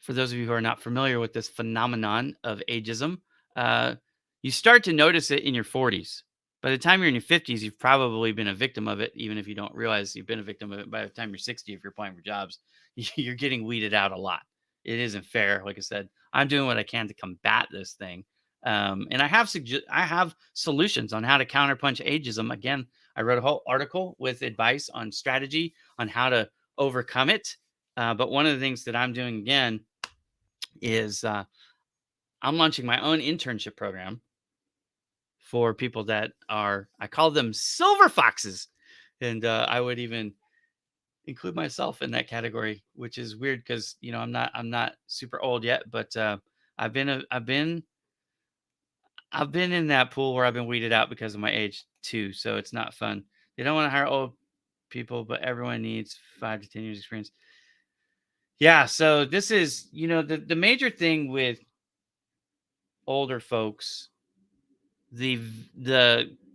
for those of you who are not familiar with this phenomenon of ageism, uh, you start to notice it in your 40s. By the time you're in your 50s, you've probably been a victim of it, even if you don't realize you've been a victim of it. By the time you're 60, if you're applying for jobs, you're getting weeded out a lot. It isn't fair. Like I said, I'm doing what I can to combat this thing. And I have solutions on how to counterpunch ageism. Again, I wrote a whole article with advice on strategy on how to overcome it. But one of the things that I'm doing again is I'm launching my own internship program for people that are, I call them silver foxes. And I would even include myself in that category, which is weird because, I'm not super old yet, but I've been, a, I've been in that pool where I've been weeded out because of my age too. So it's not fun. They don't want to hire old people, but everyone needs 5 to 10 years experience. Yeah. So this is, the major thing with older folks, the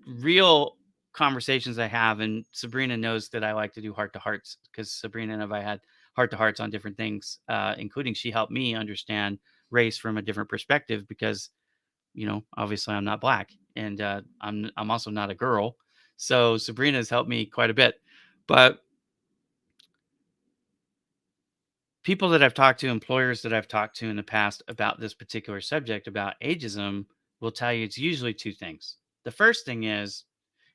real conversations I have, and Sabrina knows that I like to do heart to hearts because Sabrina and I had heart to hearts on different things, including she helped me understand race from a different perspective because, obviously I'm not black and I'm also not a girl. So Sabrina's helped me quite a bit. But people that I've talked to, employers that I've talked to in the past about this particular subject, about ageism, will tell you it's usually two things. The first thing is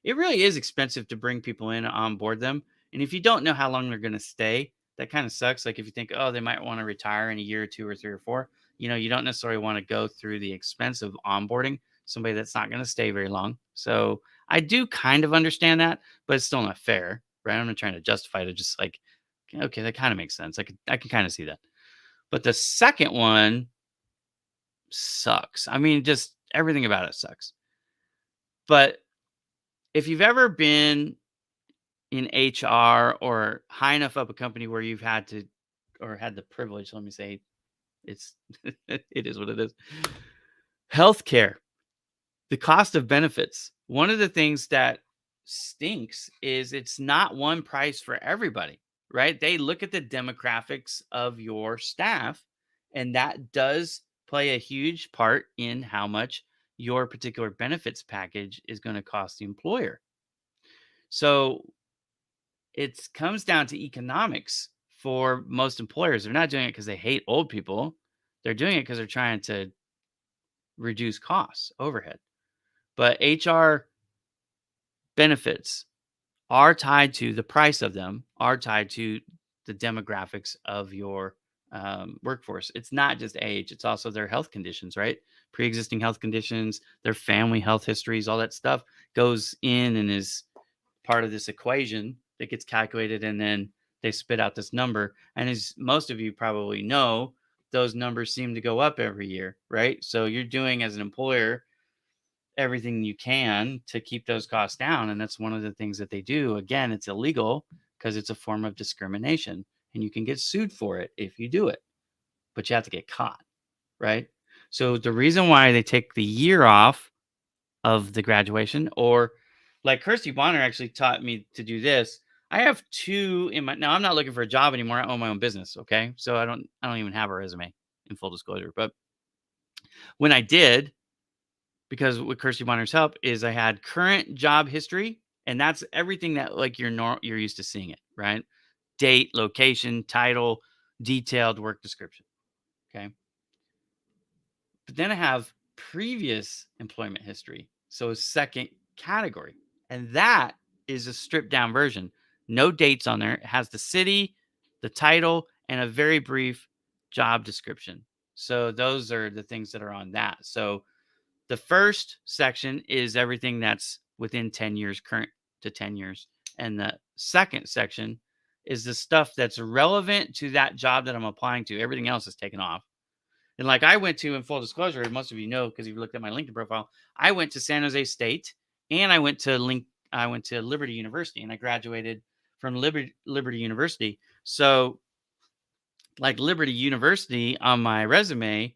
it really is expensive to bring people in and onboard them. And if you don't know how long they're going to stay, that kind of sucks. Like if you think, oh, they might want to retire in a year or two or three or four, you don't necessarily want to go through the expense of onboarding somebody that's not going to stay very long. So I do kind of understand that, but it's still not fair, right? I'm not trying to justify it. Just like, okay, that kind of makes sense. I can kind of see that. But the second one sucks. I mean, just everything about it sucks. But if you've ever been in HR or high enough up a company where you've had to or had the privilege, let me say it's it is what it is. Healthcare, the cost of benefits. One of the things that stinks is it's not one price for everybody, right? They look at the demographics of your staff, and that does play a huge part in how much your particular benefits package is going to cost the employer. So it comes down to economics for most employers. They're not doing it because they hate old people. They're doing it because they're trying to reduce costs, overhead. But HR benefits are tied to the price of them, are tied to the demographics of your workforce. It's not just age, it's also their health conditions, right? Pre existing health conditions, their family health histories, all that stuff goes in and is part of this equation that gets calculated and then they spit out this number. And as most of you probably know, those numbers seem to go up every year, right? So you're doing as an employer everything you can to keep those costs down. And that's one of the things that they do. Again, it's illegal because it's a form of discrimination and you can get sued for it if you do it, but you have to get caught, right? So the reason why they take the year off of the graduation, or like Kirsty Bonner actually taught me to do this. I have two in my now. I'm not looking for a job anymore. I own my own business. Okay. So I don't even have a resume in full disclosure. But when I did, because with Kirsty Bonner's help, is I had current job history, and that's everything that like you're used to seeing it, right? Date, location, title, detailed work description. Okay. But then I have previous employment history. So a second category. And that is a stripped down version. No dates on there. It has the city, the title, and a very brief job description. So those are the things that are on that. So the first section is everything that's within 10 years, current to 10 years. And the second section is the stuff that's relevant to that job that I'm applying to. Everything else is taken off. And like I went to, in full disclosure, and most of you know because you've looked at my LinkedIn profile, I went to San Jose State and I went to Liberty University and I graduated from Liberty University. So like Liberty University on my resume,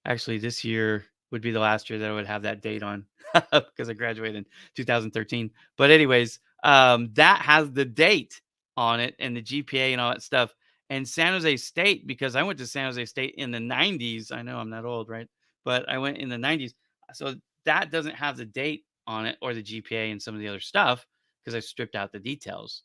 actually this year would be the last year that I would have that date on because I graduated in 2013. But anyways, that has the date on it and the GPA and all that stuff. And San Jose State, because I went to San Jose State in the 90s. I know I'm not old, right? But I went in the 90s. So that doesn't have the date on it or the GPA and some of the other stuff because I stripped out the details.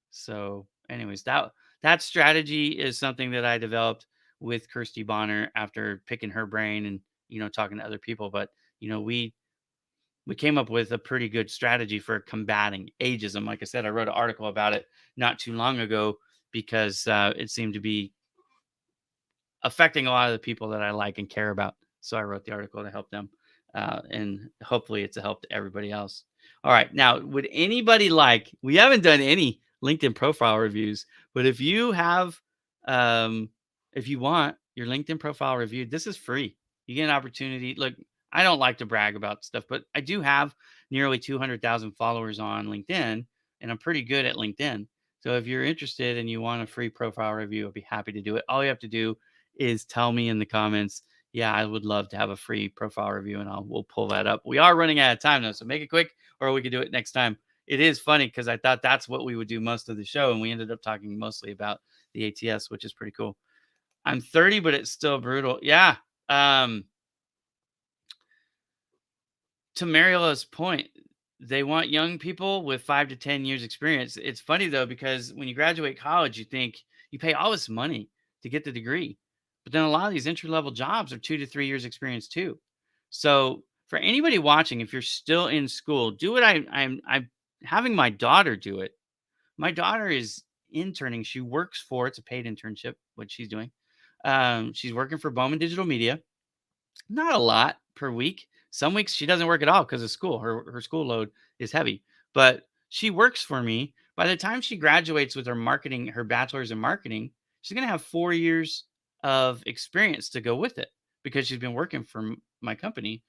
So, anyways, that strategy is something that I developed with Kirsty Bonner after picking her brain and talking to other people. But we came up with a pretty good strategy for combating ageism. Like I said, I wrote an article about it not too long ago because it seemed to be affecting a lot of the people that I like and care about. So I wrote the article to help them, and hopefully it's a help to everybody else. All right, now would anybody like? We haven't done any LinkedIn profile reviews, but um, if you want your LinkedIn profile reviewed, this is free. You get an opportunity. Look, I don't like to brag about stuff, but I do have nearly 200,000 followers on LinkedIn, and I'm pretty good at LinkedIn. So if you're interested and you want a free profile review, I'd be happy to do it. All you have to do is tell me in the comments, yeah, I would love to have a free profile review, and we'll pull that up. We are running out of time though, so make it quick, or we could do it next time. It is funny because I thought that's what we would do most of the show, and we ended up talking mostly about the ATS, which is pretty cool. I'm 30, but it's still brutal. Yeah. Um, to Mariella's point, they want young people with 5 to 10 years experience. It's funny though, because when you graduate college, you think you pay all this money to get the degree, but then a lot of these entry level jobs are 2 to 3 years experience too. So for anybody watching, if you're still in school, do what I'm having my daughter do it. My daughter is interning. She works for, it's a paid internship, what she's doing. She's working for Bowman Digital Media, not a lot per week. Some weeks she doesn't work at all because of school. Her school load is heavy, but she works for me. By the time she graduates with her bachelor's in marketing, she's going to have 4 years of experience to go with it because she's been working for my company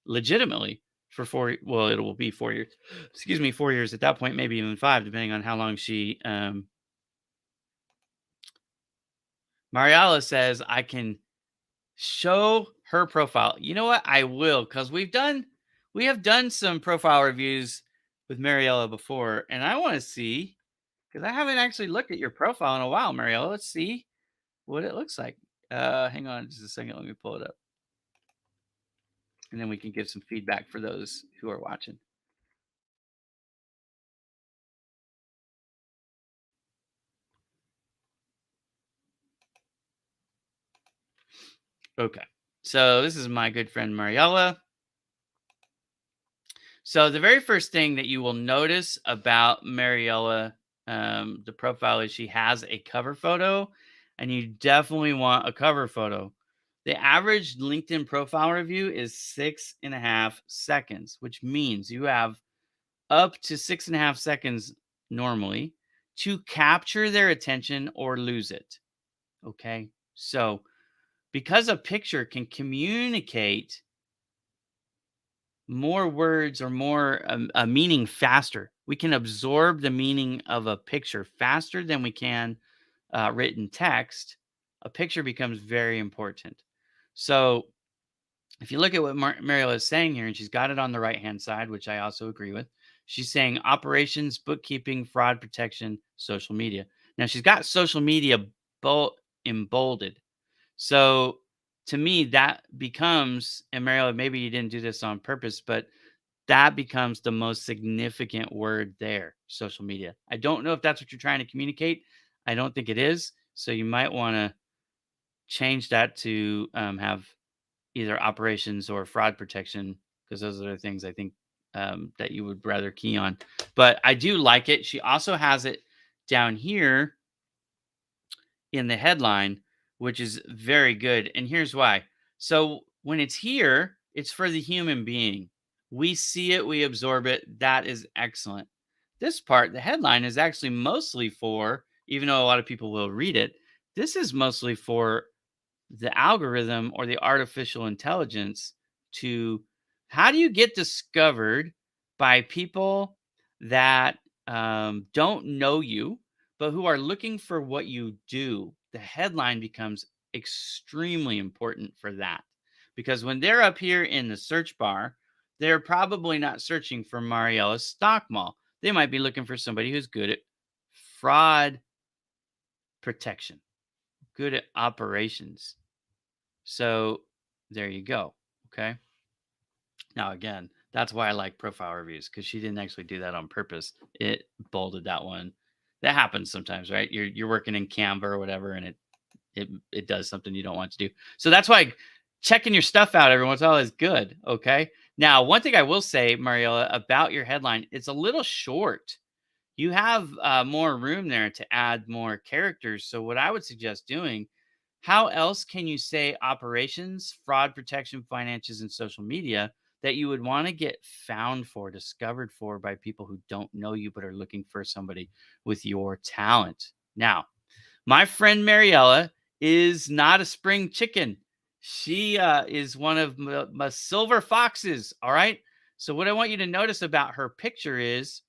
legitimately for well, it will be 4 years. Excuse me, 4 years at that point, maybe even five, depending on how long Mariala says I can show her profile. You know what? I will, because we have done some profile reviews with Mariella before, and I want to see, because I haven't actually looked at your profile in a while, Mariella. Let's see what it looks like. Hang on just a second. Let me pull it up, and then we can give some feedback for those who are watching. Okay, so this is my good friend Mariella. So the very first thing that you will notice about Mariella, the profile, is she has a cover photo, and you definitely want a cover photo. The average LinkedIn profile review is 6.5 seconds, which means you have up to 6.5 seconds normally to capture their attention or lose it. Okay. So because a picture can communicate more words or more a meaning faster. We can absorb the meaning of a picture faster than we can written text. A picture becomes very important. So if you look at what Mariela is saying here, and she's got it on the right hand side, which I also agree with. She's saying operations, bookkeeping, fraud protection, social media. Now she's got social media embolded. So to me, that becomes, and Mariela, maybe you didn't do this on purpose, but that becomes the most significant word there, social media. I don't know if that's what you're trying to communicate. I don't think it is. So you might want to change that to have either operations or fraud protection, because those are the things I think that you would rather key on. But I do like it. She also has it down here in the headline, which is very good. And here's why. So when it's here, it's for the human being. We see it, we absorb it. That is excellent. This part, the headline, is actually mostly for, even though a lot of people will read it, this is mostly for the algorithm or the artificial intelligence to, how do you get discovered by people that don't know you, but who are looking for what you do? The headline becomes extremely important for that, because when they're up here in the search bar, they're probably not searching for Mariella's stock mall. They might be looking for somebody who's good at fraud protection, good at operations. So there you go. Okay. Now, again, that's why I like profile reviews, because she didn't actually do that on purpose. It bolded that one. That happens sometimes, right? You're working in Canva or whatever, and it does something you don't want to do. So that's why checking your stuff out every once in a while is good. Okay. Now, one thing I will say, Mariella, about your headline, it's a little short. You have more room there to add more characters. So what I would suggest doing, how else can you say operations, fraud protection, finances, and social media that you would want to get found for, discovered for by people who don't know you but are looking for somebody with your talent? Now, my friend Mariella is not a spring chicken. She is one of my silver foxes. All right. So, what I want you to notice about her picture is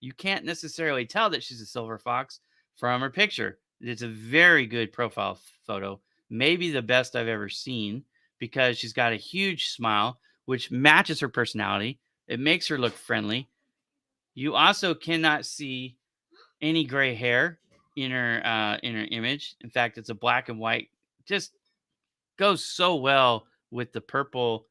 you can't necessarily tell that she's a silver fox from her picture. It's a very good profile photo, maybe the best I've ever seen, because she's got a huge smile, which matches her personality. It makes her look friendly. You also cannot see any gray hair in her image. In fact, it's a black and white, just goes so well with the purple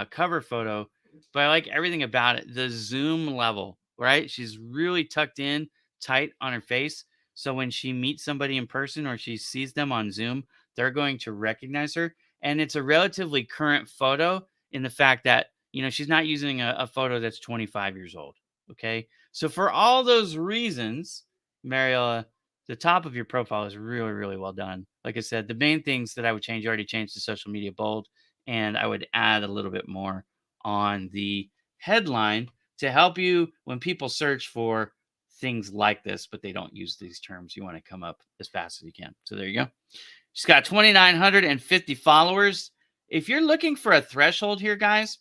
cover photo. But I like everything about it. The zoom level, right? She's really tucked in tight on her face. So when she meets somebody in person or she sees them on Zoom, they're going to recognize her. And it's a relatively current photo in the fact that, she's not using a photo that's 25 years old. Okay. So for all those reasons, Mariella, the top of your profile is really, really well done. Like I said, the main things that I would change, you already changed the social media bold, and I would add a little bit more on the headline to help you when people search for things like this, but they don't use these terms. You want to come up as fast as you can. So there you go. She's got 2,950 followers. If you're looking for a threshold here, guys,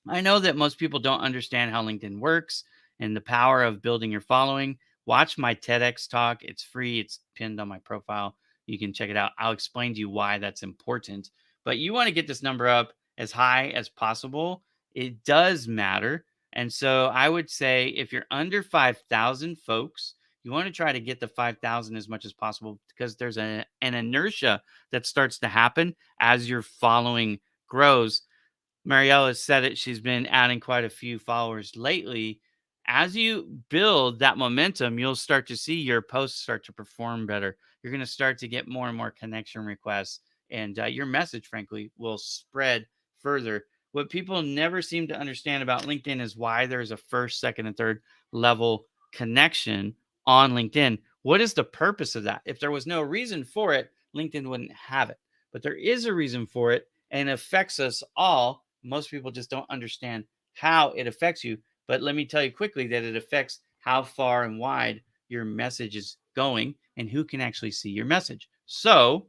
I know that most people don't understand how LinkedIn works and the power of building your following. Watch my TEDx talk. It's free. It's pinned on my profile. You can check it out. I'll explain to you why that's important. But you want to get this number up as high as possible. It does matter. And so I would say if you're under 5,000 folks, you want to try to get the 5,000 as much as possible because there's an inertia that starts to happen as your following grows. Mariella said it. She's been adding quite a few followers lately. As you build that momentum, you'll start to see your posts start to perform better. You're going to start to get more and more connection requests, and your message, frankly, will spread further. What people never seem to understand about LinkedIn is why there's a first, second, and third level connection on LinkedIn. What is the purpose of that? If there was no reason for it, LinkedIn wouldn't have it. But there is a reason for it, and it affects us all. Most people just don't understand how it affects you. But let me tell you quickly that it affects how far and wide your message is going and who can actually see your message. So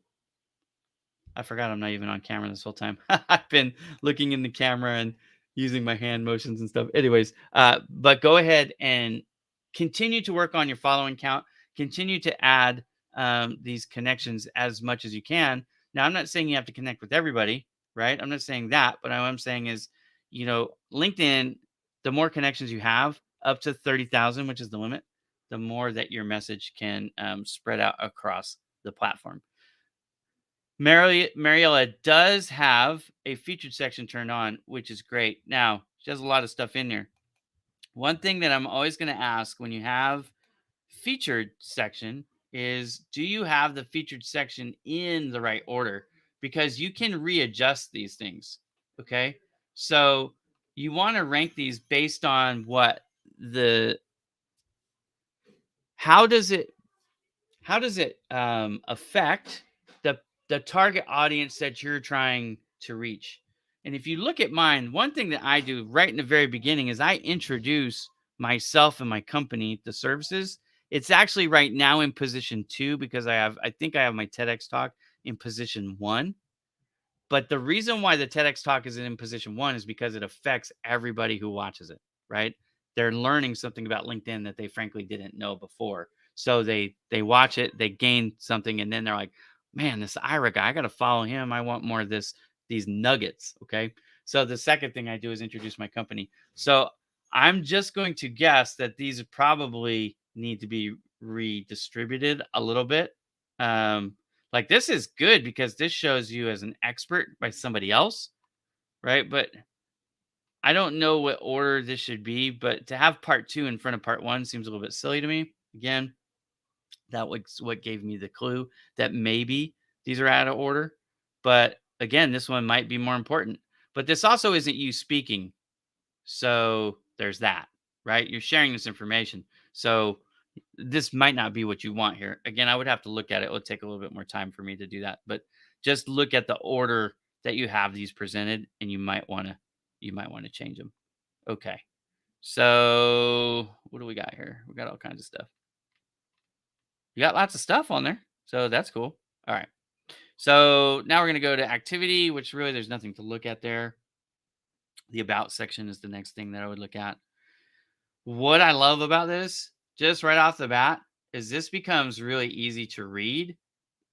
I forgot I'm not even on camera this whole time. I've been looking in the camera and using my hand motions and stuff. Anyways, but go ahead and continue to work on your following count. Continue to add these connections as much as you can. Now, I'm not saying you have to connect with everybody, right? I'm not saying that, but what I'm saying is, LinkedIn, the more connections you have, up to 30,000, which is the limit, the more that your message can spread out across the platform. Mariella does have a featured section turned on, which is great. Now, she has a lot of stuff in there. One thing that I'm always going to ask when you have featured section is, do you have the featured section in the right order? Because you can readjust these things. Okay. So you want to rank these based on how does it affect the target audience that you're trying to reach? And if you look at mine, one thing that I do right in the very beginning is I introduce myself and my company, the services. It's actually right now in position 2 because I think I have my TEDx talk in position 1. But the reason why the TEDx talk is in position 1 is because it affects everybody who watches it, right? They're learning something about LinkedIn that they frankly didn't know before. So they watch it, they gain something, and then they're like, "Man, this Ira guy, I got to follow him. I want more of these nuggets." Okay. So the second thing I do is introduce my company. So I'm just going to guess that these probably need to be redistributed a little bit. Like, this is good because this shows you as an expert by somebody else, right? But I don't know what order this should be, but to have part 2 in front of part 1 seems a little bit silly to me. Again, that was what gave me the clue that maybe these are out of order. But again, this one might be more important. But this also isn't you speaking. So there's that, right? You're sharing this information. So this might not be what you want here. Again, I would have to look at it. It would take a little bit more time for me to do that. But just look at the order that you have these presented, and you might want to change them. Okay. So what do we got here? We got all kinds of stuff. You got lots of stuff on there. So that's cool. All right. So now we're going to go to activity, which really there's nothing to look at there. The about section is the next thing that I would look at. What I love about this, just right off the bat, is this becomes really easy to read,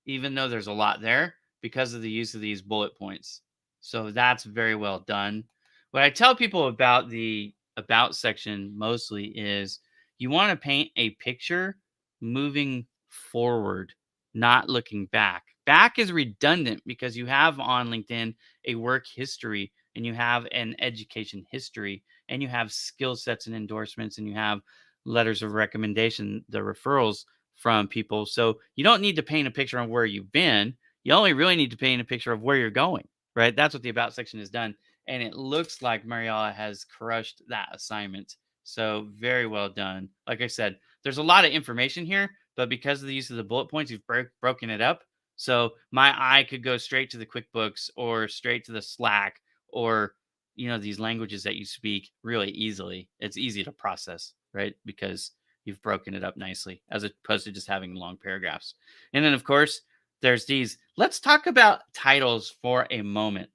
even though there's a lot there, because of the use of these bullet points. So that's very well done. What I tell people about the about section mostly is you want to paint a picture moving forward. not looking back. Back is redundant because you have on LinkedIn a work history and you have an education history and you have skill sets and endorsements and you have letters of recommendation, the referrals from people. So you don't need to paint a picture of where you've been. You only really need to paint a picture of where you're going, right? That's what the about section has done. And it looks like Mariella has crushed that assignment. So very well done. Like I said, there's a lot of information here, but because of the use of the bullet points, you've broken it up. So my eye could go straight to the QuickBooks or straight to the Slack or these languages that you speak really easily. It's easy to process, right? Because you've broken it up nicely as opposed to just having long paragraphs. And then of course, there's these. Let's talk about titles for a moment.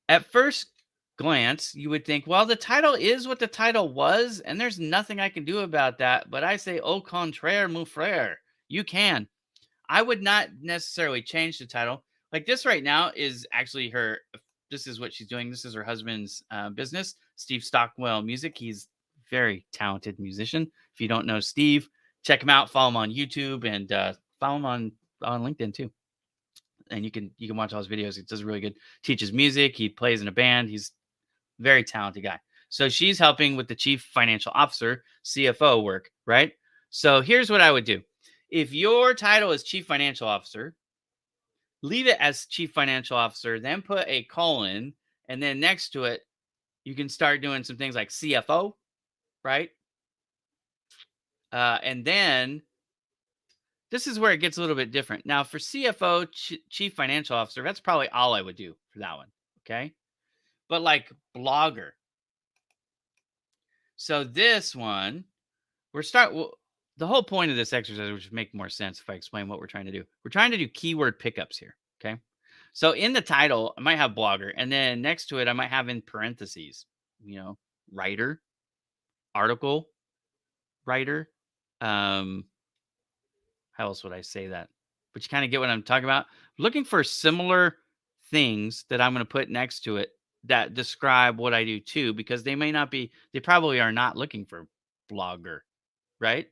At first glance, you would think, well, the title is what the title was, and there's nothing I can do about that. But I say, au contraire, mon frère, you can. I would not necessarily change the title. Like this right now is actually her. This is what she's doing. This is her husband's business, Steve Stockwell Music. He's a very talented musician. If you don't know Steve, check him out. Follow him on YouTube and follow him on LinkedIn too. And you can watch all his videos. He does really good. Teaches music. He plays in a band. He's a very talented guy. So she's helping with the chief financial officer, CFO work, right? So here's what I would do. If your title is chief financial officer, leave it as chief financial officer, then put a colon, and then next to it, you can start doing some things like CFO, right? And then this is where it gets a little bit different. Now, for CFO, chief financial officer, that's probably all I would do for that one. Okay. But like blogger. So this one, the whole point of this exercise, which would make more sense if I explain what we're trying to do. We're trying to do keyword pickups here. Okay. So in the title, I might have blogger, and then next to it, I might have in parentheses, writer, article, writer. How else would I say that? But you kind of get what I'm talking about. Looking for similar things that I'm going to put next to it that describe what I do too, because they probably are not looking for blogger, right?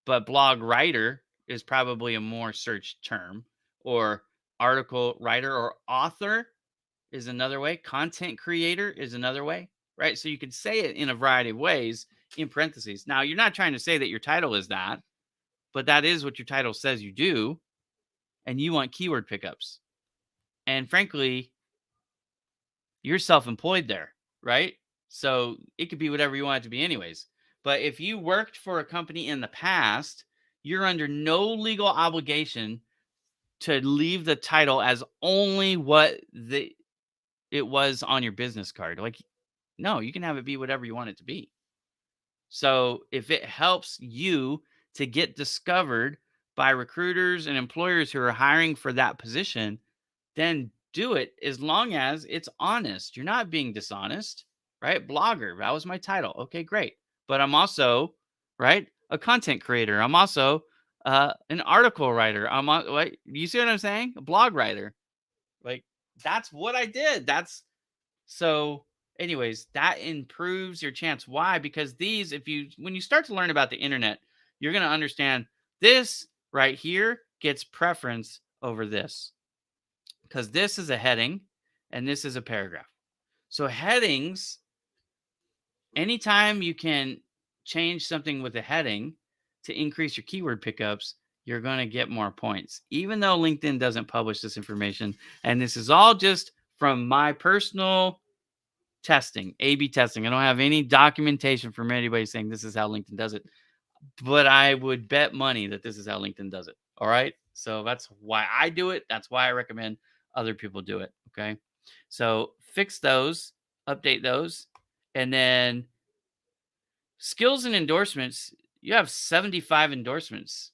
But blog writer is probably a more searched term, or article writer or author is another way. Content creator is another way, right? So you could say it in a variety of ways in parentheses. Now, you're not trying to say that your title is that, but that is what your title says you do. And you want keyword pickups. And frankly, you're self-employed there, right? So it could be whatever you want it to be anyways. But if you worked for a company in the past, you're under no legal obligation to leave the title as only what it was on your business card. Like, no, you can have it be whatever you want it to be. So if it helps you to get discovered by recruiters and employers who are hiring for that position, then do it as long as it's honest. You're not being dishonest, right? Blogger, that was my title. Okay, great. But I'm also, right, a content creator. I'm also an article writer. You see what I'm saying? A blog writer. Like, that's what I did. So anyways, that improves your chance. Why? Because when you start to learn about the internet, you're going to understand this right here gets preference over this, because this is a heading and this is a paragraph. So headings, anytime you can change something with a heading to increase your keyword pickups, you're going to get more points, even though LinkedIn doesn't publish this information. And this is all just from my personal testing, A/B testing. I don't have any documentation from anybody saying this is how LinkedIn does it, but I would bet money that this is how LinkedIn does it. All right. So that's why I do it. That's why I recommend other people do it. Okay. So fix those, update those, and then skills and endorsements. You have 75 endorsements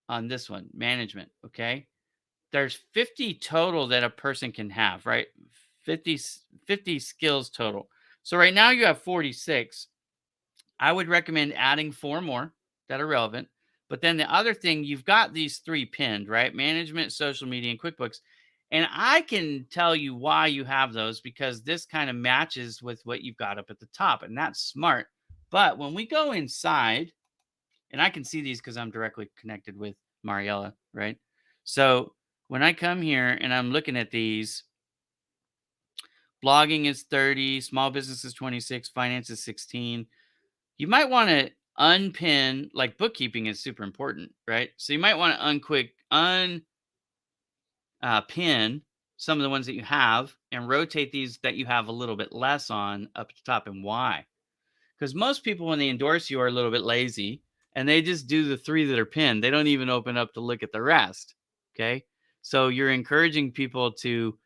on this one, management. Okay. There's 50 total that a person can have, right? 50 skills total. So right now you have 46. I would recommend adding 4 more that are relevant. But then the other thing, you've got these 3 pinned, right? Management, social media, and QuickBooks. And I can tell you why you have those, because this kind of matches with what you've got up at the top, and that's smart. But when we go inside, And I can see these because I'm directly connected with Mariella, right? So when I come here and I'm looking at these, blogging is 30, small business is 26, finance is 16. You might want to unpin, like bookkeeping is super important, right? So you might want to pin some of the ones that you have and rotate these that you have a little bit less on up to top. And why? Because most people, when they endorse you, are a little bit lazy and they just do the three that are pinned. They don't even open up to look at the rest. Okay. So you're encouraging people to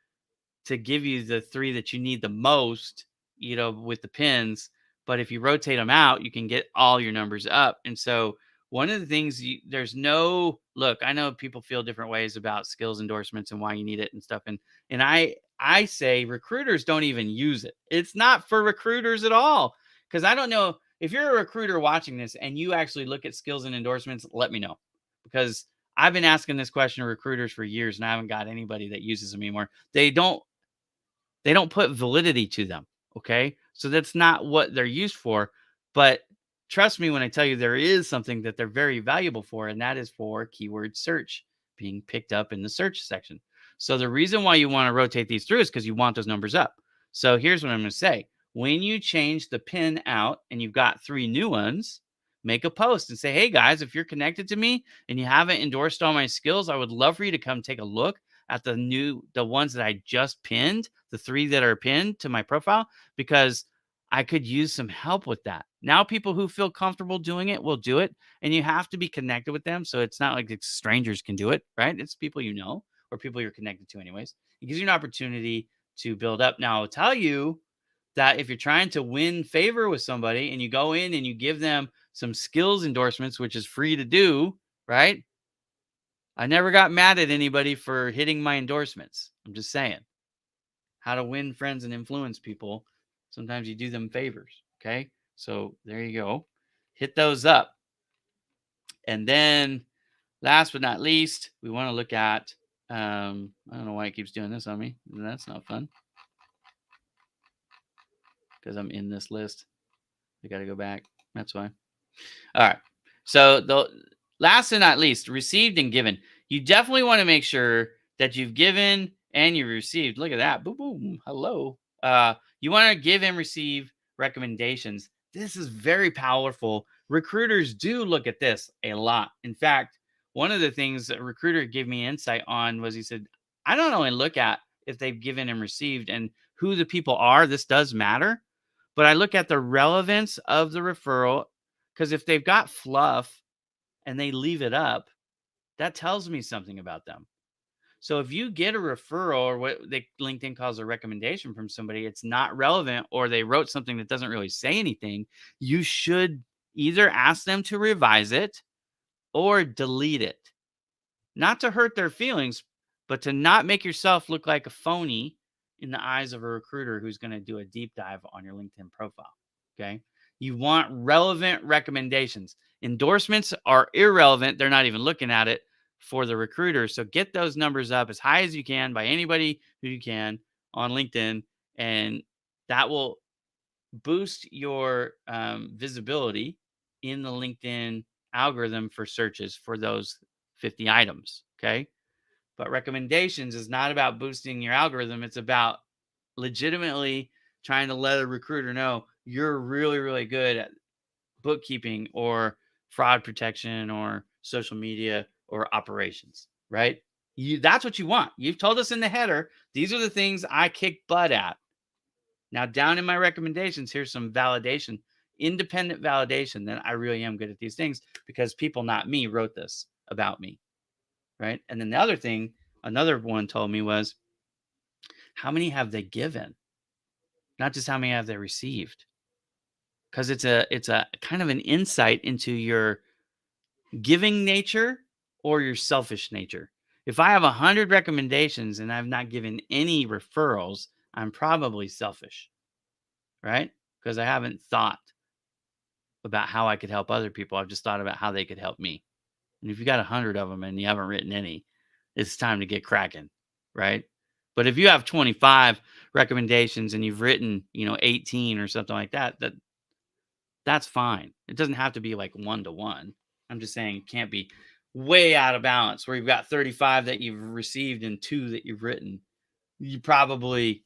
give you the three that you need the most, with the pins. But if you rotate them out, you can get all your numbers up. And so one of the things there's no look, I know people feel different ways about skills endorsements and why you need it and stuff. And I say recruiters don't even use it. It's not for recruiters at all. Because I don't know if you're a recruiter watching this and you actually look at skills and endorsements, let me know. Because I've been asking this question to recruiters for years and I haven't got anybody that uses them anymore. They don't put validity to them, okay? So that's not what they're used for, but trust me when I tell you there is something that they're very valuable for, and that is for keyword search being picked up in the search section. So the reason why you want to rotate these through is because you want those numbers up. So here's what I'm going to say. When you change the pin out and you've got 3 new ones, make a post and say, "Hey guys, if you're connected to me and you haven't endorsed all my skills, I would love for you to come take a look at the ones that I just pinned, the 3 that are pinned to my profile, because I could use some help with that." Now, people who feel comfortable doing it will do it, and you have to be connected with them. So it's not like strangers can do it, right? It's people or people you're connected to, anyways. It gives you an opportunity to build up. Now, I'll tell you that if you're trying to win favor with somebody and you go in and you give them some skills endorsements, which is free to do, right? I never got mad at anybody for hitting my endorsements. I'm just saying how to win friends and influence people. Sometimes you do them favors. Okay. So there you go. Hit those up. And then last but not least, we want to look at, I don't know why it keeps doing this on me. That's not fun because I'm in this list. I got to go back. That's why. All right. So the last and not least, received and given. You definitely want to make sure that you've given and you received. Look at that. Boom, boom. Hello. You want to give and receive recommendations. This is very powerful. Recruiters do look at this a lot. In fact, one of the things a recruiter gave me insight on was he said, I don't only look at if they've given and received and who the people are. This does matter. But I look at the relevance of the referral, because if they've got fluff and they leave it up, that tells me something about them. So if you get a referral or what LinkedIn calls a recommendation from somebody, it's not relevant, or they wrote something that doesn't really say anything, you should either ask them to revise it or delete it. Not to hurt their feelings, but to not make yourself look like a phony in the eyes of a recruiter who's going to do a deep dive on your LinkedIn profile. Okay. You want relevant recommendations. Endorsements are irrelevant. They're not even looking at it for the recruiter. So get those numbers up as high as you can by anybody who you can on LinkedIn. And that will boost your visibility in the LinkedIn algorithm for searches for those 50 items. Okay. But recommendations is not about boosting your algorithm. It's about legitimately trying to let a recruiter know you're really, really good at bookkeeping or fraud protection or social media or operations, right? That's what you want. You've told us in the header, these are the things I kick butt at. Now, down in my recommendations, here's some validation, independent validation that I really am good at these things because people, not me, wrote this about me, right? And then the other thing, another one told me was, how many have they given? Not just how many have they received. Because it's a kind of an insight into your giving nature or your selfish nature. If I have 100 recommendations and I've not given any referrals, I'm probably selfish, right? Because I haven't thought about how I could help other people. I've just thought about how they could help me. And if you got 100 of them and you haven't written any, it's time to get cracking, right? But if you have 25 recommendations and you've written, 18 or something like that, that's fine. It doesn't have to be like 1 to 1. I'm just saying it can't be way out of balance where you've got 35 that you've received and 2 that you've written. You probably,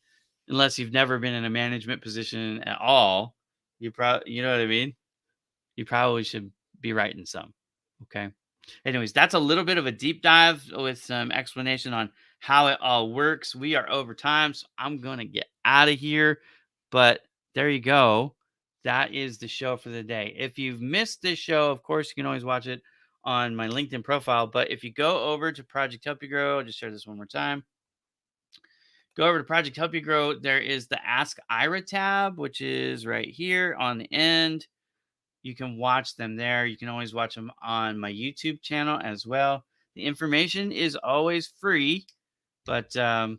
unless you've never been in a management position at all, you know what I mean? You probably should be writing some. Okay. Anyways, that's a little bit of a deep dive with some explanation on how it all works. We are over time, so I'm going to get out of here. But there you go. That is the show for the day. If you've missed this show, of course, you can always watch it on my LinkedIn profile. But if you go over to Project Help You Grow, I'll just share this one more time. Go over to Project Help You Grow. There is the Ask Ira tab, which is right here on the end. You can watch them there. You can always watch them on my YouTube channel as well. The information is always free, but I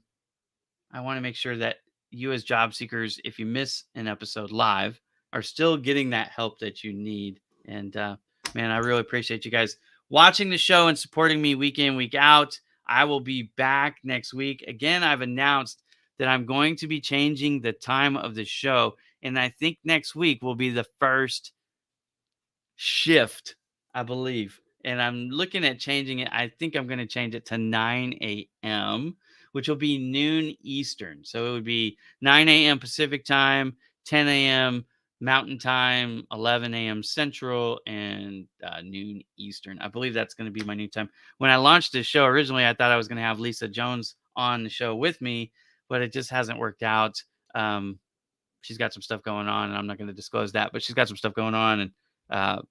want to make sure that you as job seekers, if you miss an episode live, are still getting that help that you need. And man, I really appreciate you guys watching the show and supporting me week in, week out. I will be back next week. Again, I've announced that I'm going to be changing the time of the show. And I think next week will be the first shift, I believe. And I'm looking at changing it. I think I'm going to change it to 9 a.m., which will be noon Eastern. So it would be 9 a.m. Pacific time, 10 a.m. Mountain time, 11 a.m. Central, and noon Eastern. I believe that's going to be my new time. When I launched this show originally, I thought I was going to have Lisa Jones on the show with me, but it just hasn't worked out. She's got some stuff going on, and I'm not going to disclose that, but she's got some stuff going on, and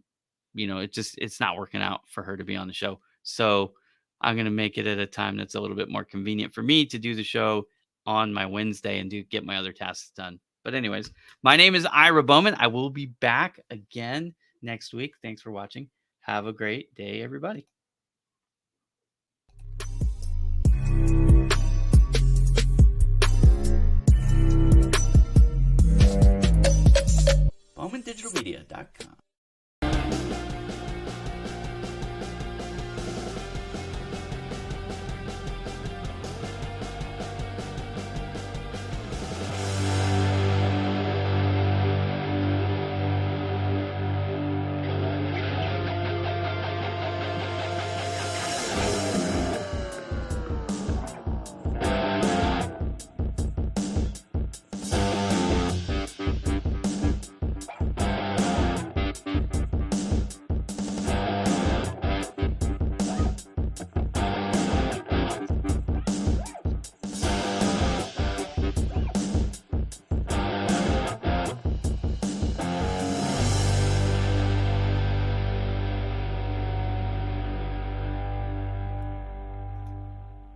it's not working out for her to be on the show. So I'm going to make it at a time that's a little bit more convenient for me to do the show on my Wednesday and get my other tasks done. But anyways, my name is Ira Bowman. I will be back again next week. Thanks for watching. Have a great day, everybody. BowmanDigitalMedia.com